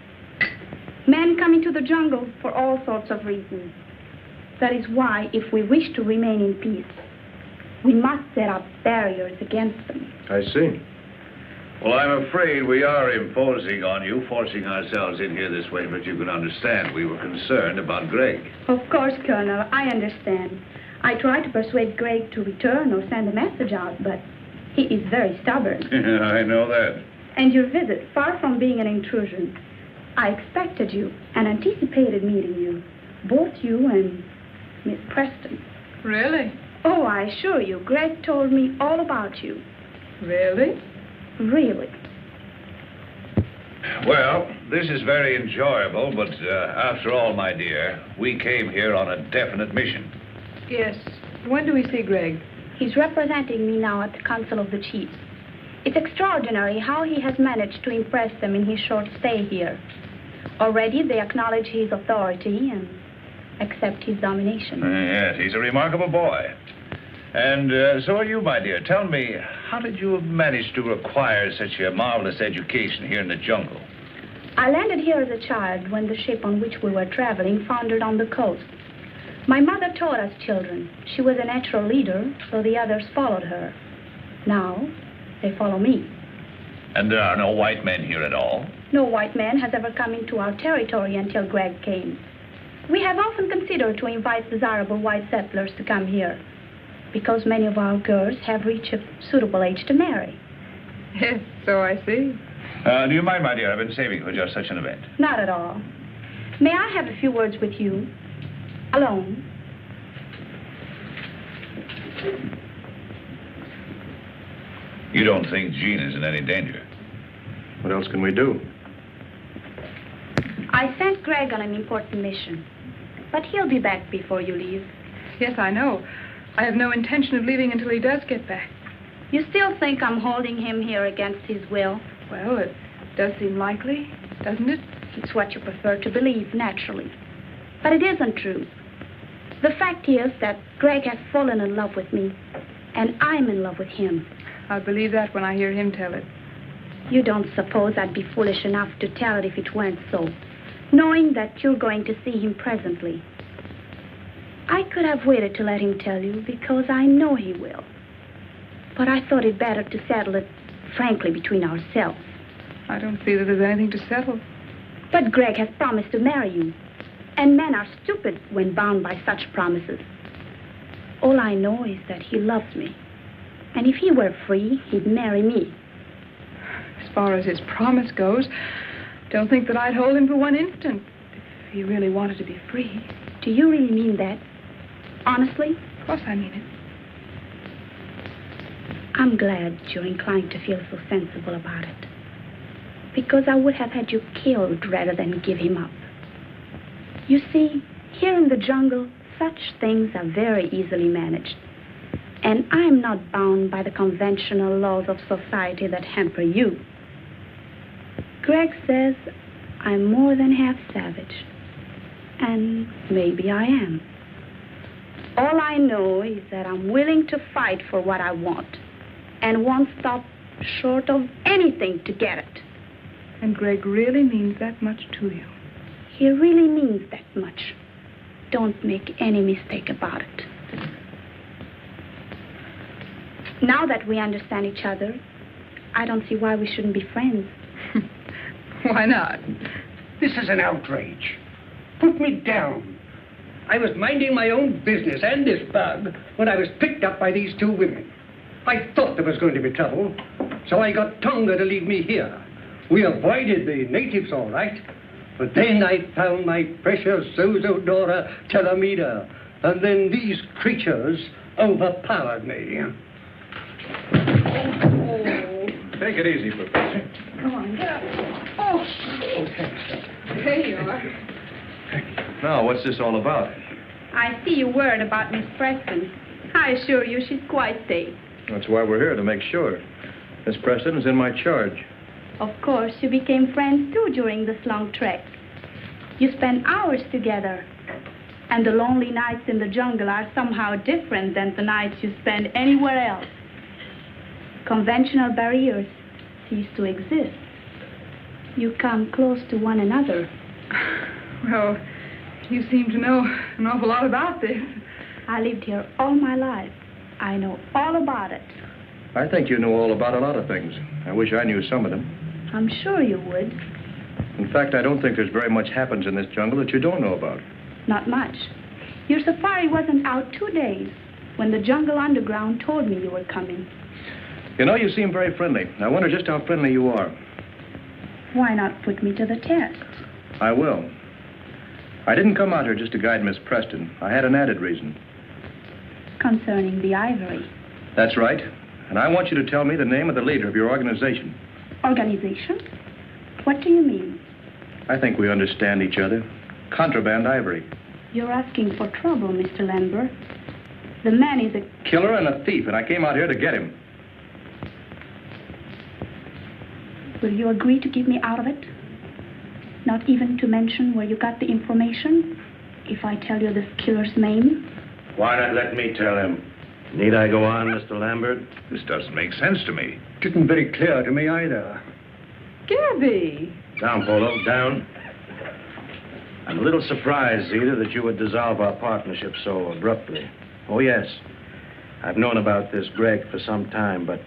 Men come into the jungle for all sorts of reasons. That is why, if we wish to remain in peace, we must set up barriers against them. I see. Well, I'm afraid we are imposing on you, forcing ourselves in here this way, but you can understand we were concerned about Greg. Of course, Colonel, I understand. I tried to persuade Greg to return or send a message out, but he is very stubborn. I know that. And your visit, far from being an intrusion, I expected you and anticipated meeting you, both you and Miss Preston. Really? Oh, I assure you, Greg told me all about you. Really? Really. Well, this is very enjoyable, but after all, my dear, we came here on a definite mission. Yes. When do we see Greg? He's representing me now at the Council of the Chiefs. It's extraordinary how he has managed to impress them in his short stay here. Already they acknowledge his authority and accept his domination. Yes, he's a remarkable boy. And so are you, my dear. Tell me, how did you manage to acquire such a marvelous education here in the jungle? I landed here as a child when the ship on which we were traveling foundered on the coast. My mother taught us children. She was a natural leader, so the others followed her. Now, they follow me. And there are no white men here at all? No white man has ever come into our territory until Greg came. We have often considered to invite desirable white settlers to come here, because many of our girls have reached a suitable age to marry. Yes, so I see. Do you mind, my dear? I've been saving for just such an event. Not at all. May I have a few words with you? Alone. You don't think Jean is in any danger? What else can we do? I sent Greg on an important mission, but he'll be back before you leave. Yes, I know. I have no intention of leaving until he does get back. You still think I'm holding him here against his will? Well, it does seem likely, doesn't it? It's what you prefer to believe, naturally. But it isn't true. The fact is that Greg has fallen in love with me, and I'm in love with him. I'll believe that when I hear him tell it. You don't suppose I'd be foolish enough to tell it if it weren't so, knowing that you're going to see him presently. I could have waited to let him tell you because I know he will. But I thought it better to settle it frankly between ourselves. I don't see that there's anything to settle. But Greg has promised to marry you. And men are stupid when bound by such promises. All I know is that he loves me. And if he were free, he'd marry me. As far as his promise goes, don't think that I'd hold him for one instant if he really wanted to be free. Do you really mean that? Honestly? Of course I mean it. I'm glad you're inclined to feel so sensible about it. Because I would have had you killed rather than give him up. You see, here in the jungle, such things are very easily managed. And I'm not bound by the conventional laws of society that hamper you. Greg says I'm more than half savage. And maybe I am. All I know is that I'm willing to fight for what I want. And won't stop short of anything to get it. And Greg really means that much to you. He really means that much. Don't make any mistake about it. Now that we understand each other, I don't see why we shouldn't be friends. Why not? This is an outrage. Put me down. I was minding my own business and this bug when I was picked up by these two women. I thought there was going to be trouble, so I got Tonga to lead me here. We avoided the natives all right, but then I found my precious Zozodora Telemida, and then these creatures overpowered me. Take it easy, Professor. Come on, get up. Oh, okay. There you are. Now, what's this all about? I see you worried about Miss Preston. I assure you she's quite safe. That's why we're here, to make sure. Miss Preston is in my charge. Of course, you became friends too during this long trek. You spent hours together. And the lonely nights in the jungle are somehow different than the nights you spend anywhere else. Conventional barriers cease to exist. You come close to one another. Well, you seem to know an awful lot about this. I lived here all my life. I know all about it. I think you know all about a lot of things. I wish I knew some of them. I'm sure you would. In fact, I don't think there's very much happens in this jungle that you don't know about. Not much. Your safari wasn't out 2 days when the jungle underground told me you were coming. You know, you seem very friendly. I wonder just how friendly you are. Why not put me to the test? I will. I didn't come out here just to guide Miss Preston. I had an added reason. Concerning the ivory. That's right. And I want you to tell me the name of the leader of your organization. Organization? What do you mean? I think we understand each other. Contraband ivory. You're asking for trouble, Mr. Lambert. The man is a killer and a thief, and I came out here to get him. Will you agree to keep me out of it? Not even to mention where you got the information? If I tell you this killer's name? Why not let me tell him? Need I go on, Mr. Lambert? This doesn't make sense to me. Didn't very clear to me either. Gabby, Down, Polo, down. I'm a little surprised, Zeta, that you would dissolve our partnership so abruptly. Oh, yes. I've known about this Greg for some time, but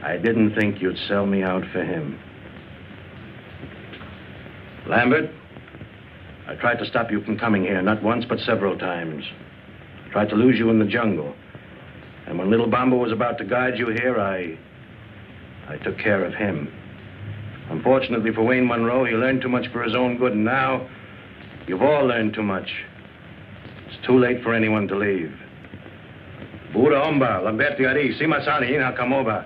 I didn't think you'd sell me out for him. Lambert, I tried to stop you from coming here, not once, but several times. I tried to lose you in the jungle. And when Little Bomba was about to guide you here, I took care of him. Unfortunately for Wayne Monroe, he learned too much for his own good, and now you've all learned too much. It's too late for anyone to leave. Buda Omba, Lamberti Ari, Simasani, Ina Kamoba.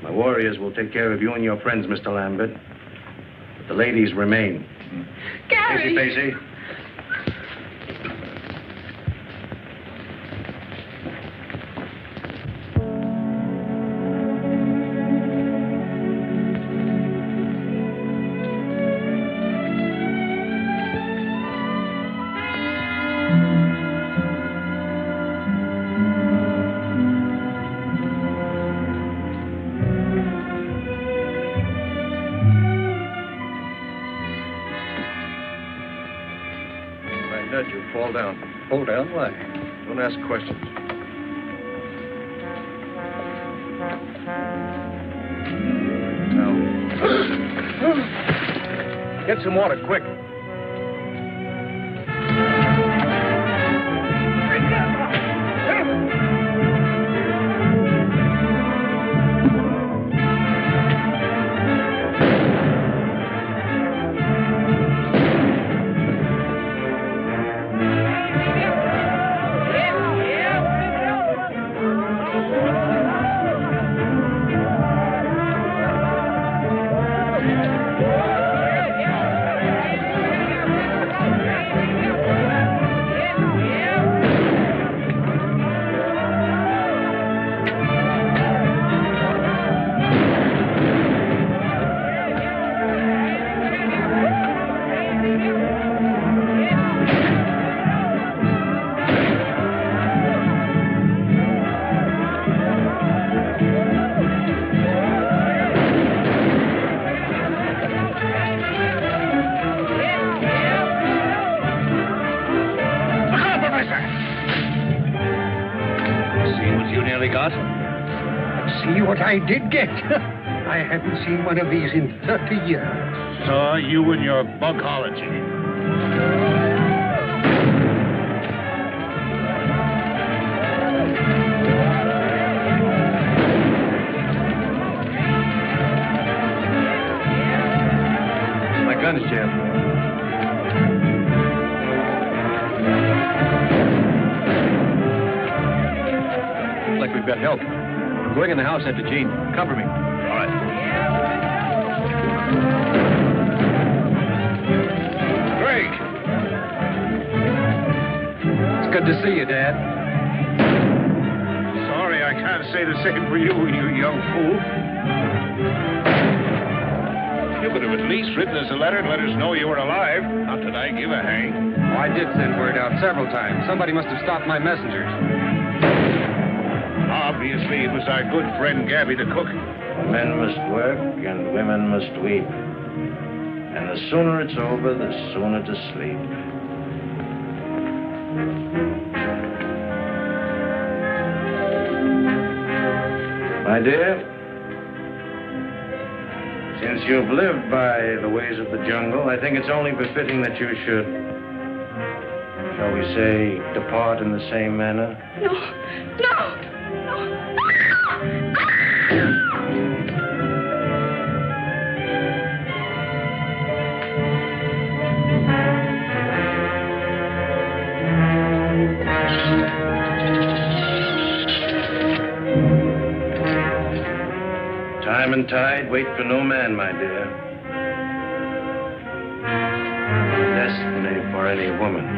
My warriors will take care of you and your friends, Mr. Lambert. But the ladies remain. Gary! Pacey. Fall down. Fall down? Why? Don't ask questions. Now. Get some water, quick. See what I did get. I haven't seen one of these in 30 years. So you and your bugology. My gun's jammed. Looks like we've got help. I'm going in the house after Gene. Cover me. All right. Greg! It's good to see you, Dad. Sorry, I can't say the same for you, you young fool. You could have at least written us a letter and let us know you were alive. Not that I give a hang. Oh, I did send word out several times. Somebody must have stopped my messengers. Obviously, it was our good friend Gabby the cook. Men must work and women must weep. And the sooner it's over, the sooner to sleep. My dear, since you've lived by the ways of the jungle, I think it's only befitting that you should, shall we say, depart in the same manner. No, no! Time and tide wait for no man, my dear. Destiny for any woman.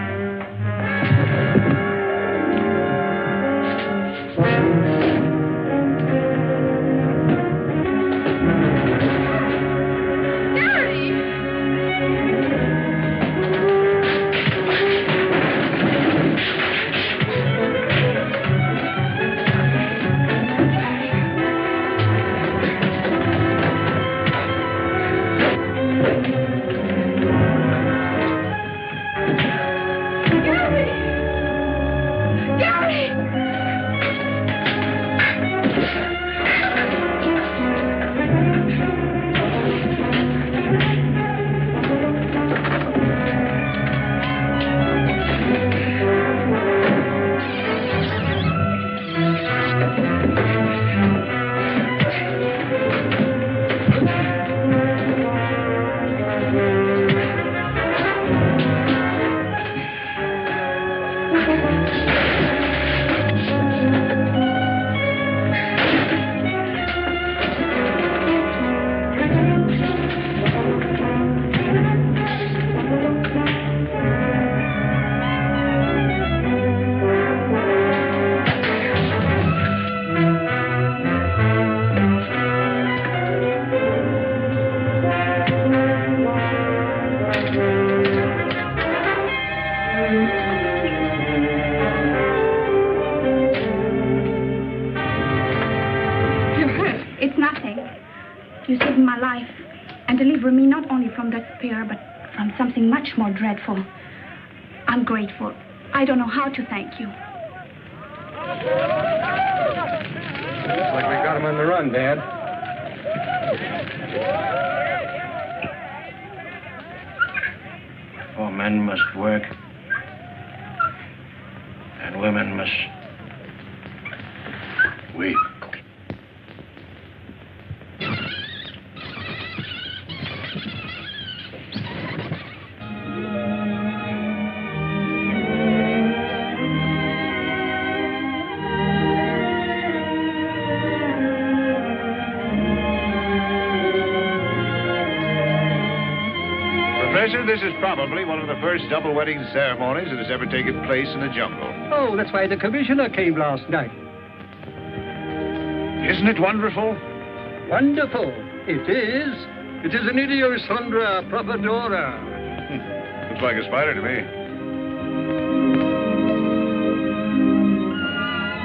It's nothing. You saved my life and delivered me not only from that spear, but from something much more dreadful. I'm grateful. I don't know how to thank you. Looks like we got him on the run, Dad. For men must work, and women must weep. Professor, this is probably one of the first double wedding ceremonies that has ever taken place in the jungle. Oh, that's why the commissioner came last night. Isn't it wonderful? Wonderful. It is. It is an Idiosondra propagora. Looks like a spider to me.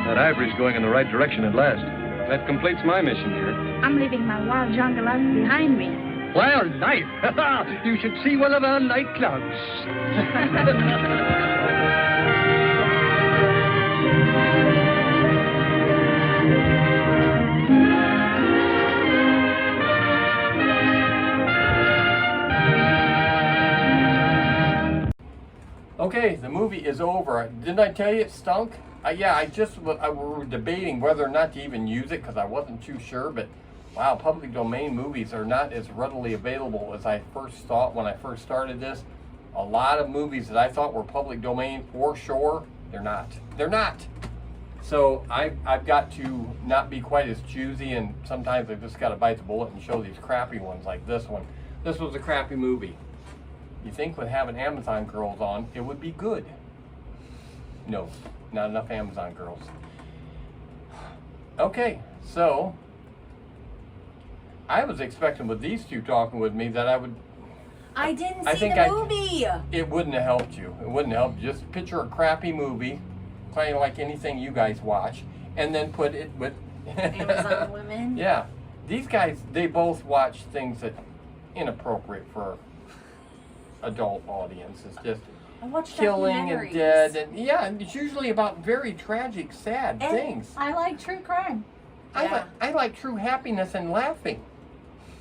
That ivory's going in the right direction at last. That completes my mission here. I'm leaving my wild jungle life behind me. Wild life? You should see one of our nightclubs. Okay, the movie is over. Didn't I tell you it stunk? Yeah, we were debating whether or not to even use it because I wasn't too sure, but wow, public domain movies are not as readily available as I first thought when I first started this. A lot of movies that I thought were public domain for sure, they're not. They're not. So I've got to not be quite as choosy, and sometimes I've just got to bite the bullet and show these crappy ones like this one. This was a crappy movie. You think with having Amazon girls on, it would be good. No, not enough Amazon girls. Okay, so I was expecting with these two talking with me that I would... I didn't see the movie. It wouldn't have helped you. It wouldn't have helped. Just picture a crappy movie, kind of like anything you guys watch, and then put it with... Amazon women? Yeah. These guys, they both watch things that inappropriate for adult audiences. Just I watch killing and dead. And yeah, and it's usually about very tragic, sad things. I like true crime. I like true happiness and laughing.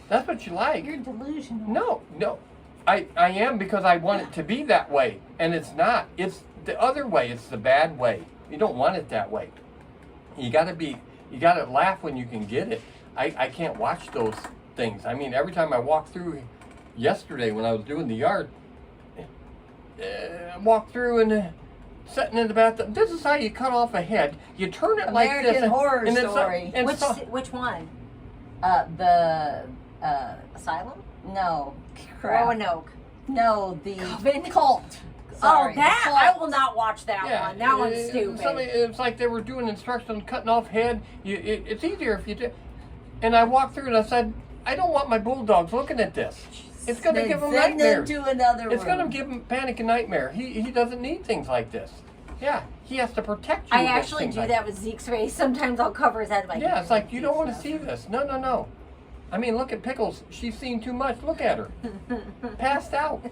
That's what you like. You're delusional. No. I am because I want it to be that way. And it's not. It's the other way. It's the bad way. You don't want it that way. You gotta laugh when you can get it. I can't watch those things. I mean, every time I walk through, yesterday when I was doing the yard, I walked through and sitting in the bathtub. This is how you cut off a head. You turn it like this. American Horror Story. Which one? The Asylum? No. Crap. Roanoke. No, the Coven? Cult. Sorry, Oh, that Cult. I will not watch that one. That one's stupid. It's like they were doing instructions cutting off head. It's easier if you do. And I walked through and I said, I don't want my bulldogs looking at this. It's going to give him nightmares. Send them to another It's room. going to give him panic and nightmare. He doesn't need things like this. Yeah, he has to protect you. I against actually things do like that with Zeke's face. Sometimes I'll cover his head like. Yeah, it's like you don't want to see this. No. I mean, look at Pickles. She's seen too much. Look at her. Passed out.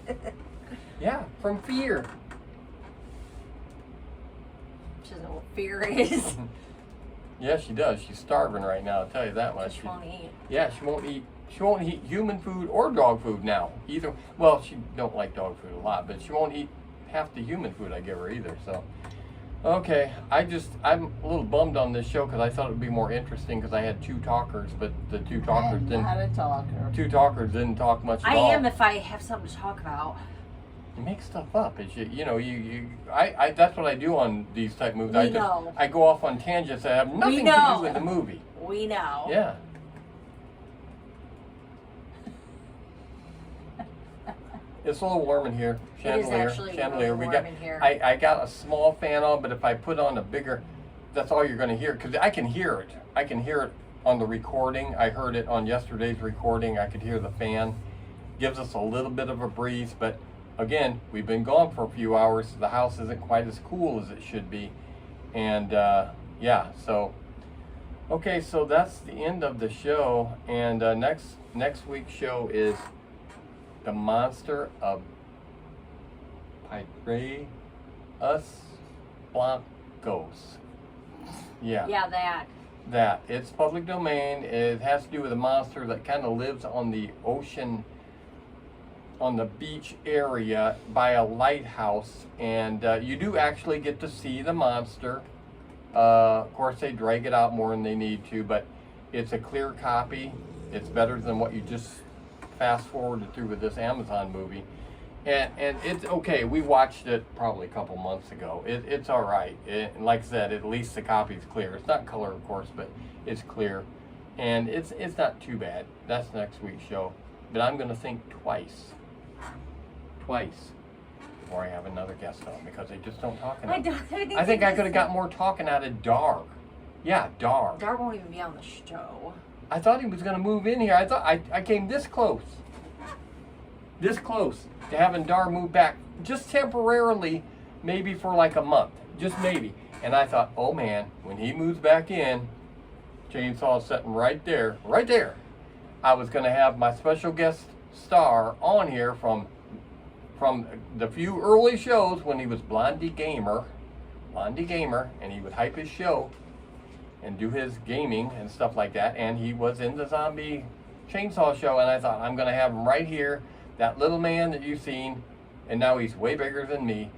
Yeah, from fear. She doesn't know what fear is. Yeah, she does. She's starving right now, I'll tell you that much. She won't eat. Yeah, she won't eat human food or dog food now. Either, well, she don't like dog food a lot, but she won't eat half the human food I give her either, so. Okay, I'm a little bummed on this show because I thought it would be more interesting because I had two talkers, but the two talkers Two talkers didn't talk much at all. I am if I have something to talk about. You make stuff up. It's, I that's what I do on these type movies. We know. I go off on tangents that have nothing to do with the movie. We know. Yeah. It's a little warm in here. Chandelier. It is actually really warm in here. I got a small fan on, but if I put on a bigger, that's all you're going to hear because I can hear it. I can hear it on the recording. I heard it on yesterday's recording. I could hear the fan. Gives us a little bit of a breeze, but again, we've been gone for a few hours. So the house isn't quite as cool as it should be, and yeah. So okay, so that's the end of the show, and next week's show is The Monster of Piedras Blancos. Yeah. Yeah, that. It's public domain. It has to do with a monster that kind of lives on the ocean, on the beach area by a lighthouse, and you do actually get to see the monster. Of course, they drag it out more than they need to, but it's a clear copy. It's better than what you just fast forwarded through with this Amazon movie. And it's okay. We watched it probably a couple months ago. It's all right. And like I said, at least the copy's clear. It's not color, of course, but it's clear. And it's not too bad. That's next week's show. But I'm going to think twice before I have another guest on because they just don't talk enough. I think I could have got more talking out of Dar. Yeah, Dar. Dar won't even be on the show. I thought he was going to move in here. I thought I came this close to having Dar move back just temporarily, maybe for like a month, just maybe. And I thought, oh man, when he moves back in, chainsaw sitting right there. I was going to have my special guest star on here from the few early shows when he was Blondie Gamer, and he would hype his show and do his gaming and stuff like that. And he was in the zombie chainsaw show, and I thought, I'm going to have him right here, that little man that you've seen, and now he's way bigger than me.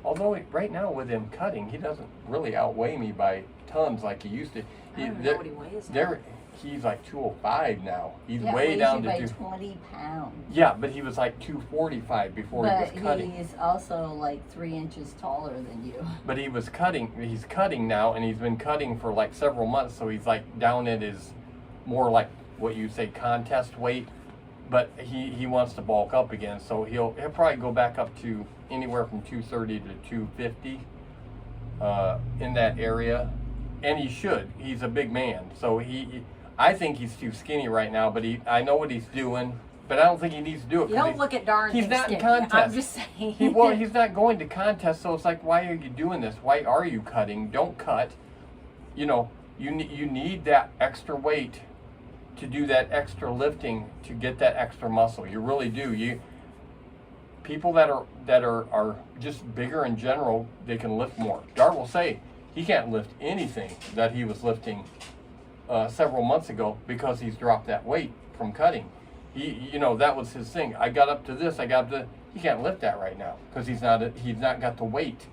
Although right now with him cutting, he doesn't really outweigh me by tons like he used to. I don't know what he weighs now. He's like 205 now. He's yeah, way down to by 20 pounds. Yeah, but he was like 245 before he was cutting. But he's also like 3 inches taller than you. But he was cutting. He's cutting now, and he's been cutting for like several months. So he's like down at his more like what you say contest weight. But he wants to bulk up again. So he'll probably go back up to anywhere from 230 to 250 in that area. And he should. He's a big man. So I think he's too skinny right now, but I know what he's doing, but I don't think he needs to do it. You don't look at Dar and he's not skinny. in contest. I'm just saying. He's not going to contest, so it's like, why are you doing this? Why are you cutting? Don't cut. You know, you need that extra weight to do that extra lifting to get that extra muscle. You really do. People that are just bigger in general, they can lift more. Dar will say he can't lift anything that he was lifting several months ago because he's dropped that weight from cutting. That was his thing. I got up to this. He can't lift that right now because he's not got the weight.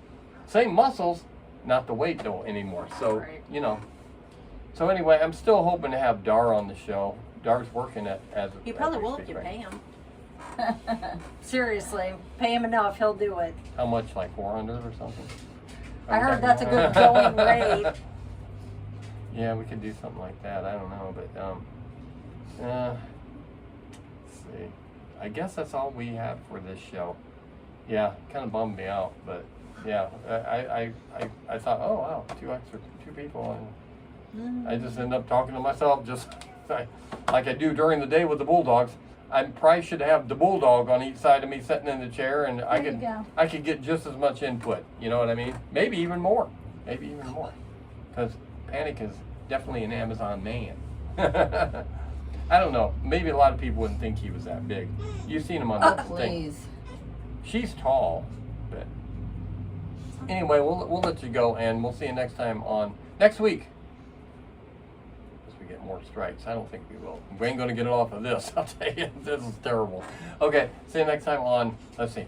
Same muscles, not the weight though anymore. So right. So anyway, I'm still hoping to have Dar on the show. Dar's working as he probably will if you pay him. Seriously, pay him enough, he'll do it. How much? Like 400 or something? I heard that's a good going rate. Yeah, we could do something like that. I don't know, but let's see. I guess that's all we have for this show. Yeah, kind of bummed me out, but yeah, I thought, oh wow, two people, and I just ended up talking to myself, just like I do during the day with the Bulldogs. I probably should have the Bulldog on each side of me sitting in the chair, and I could get just as much input. You know what I mean? Maybe even more. Because Panic is definitely an Amazon man. I don't know. Maybe a lot of people wouldn't think he was that big. You've seen him on the thing. She's tall, but anyway, we'll let you go, and we'll see you next time on next week. As we get more strikes, I don't think we will. We ain't gonna get it off of this. I'll tell you, this is terrible. Okay, see you next time on. Let's see,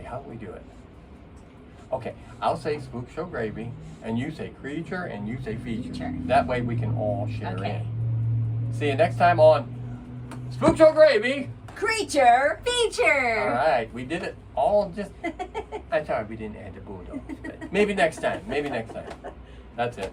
how do we do it? Okay, I'll say Spook Show Gravy, and you say creature, and you say feature. That way we can all share in. See you next time on Spook Show Gravy. Creature feature. All right, we did it all just. I'm sorry we didn't add the bulldogs. But maybe next time. Maybe next time. That's it.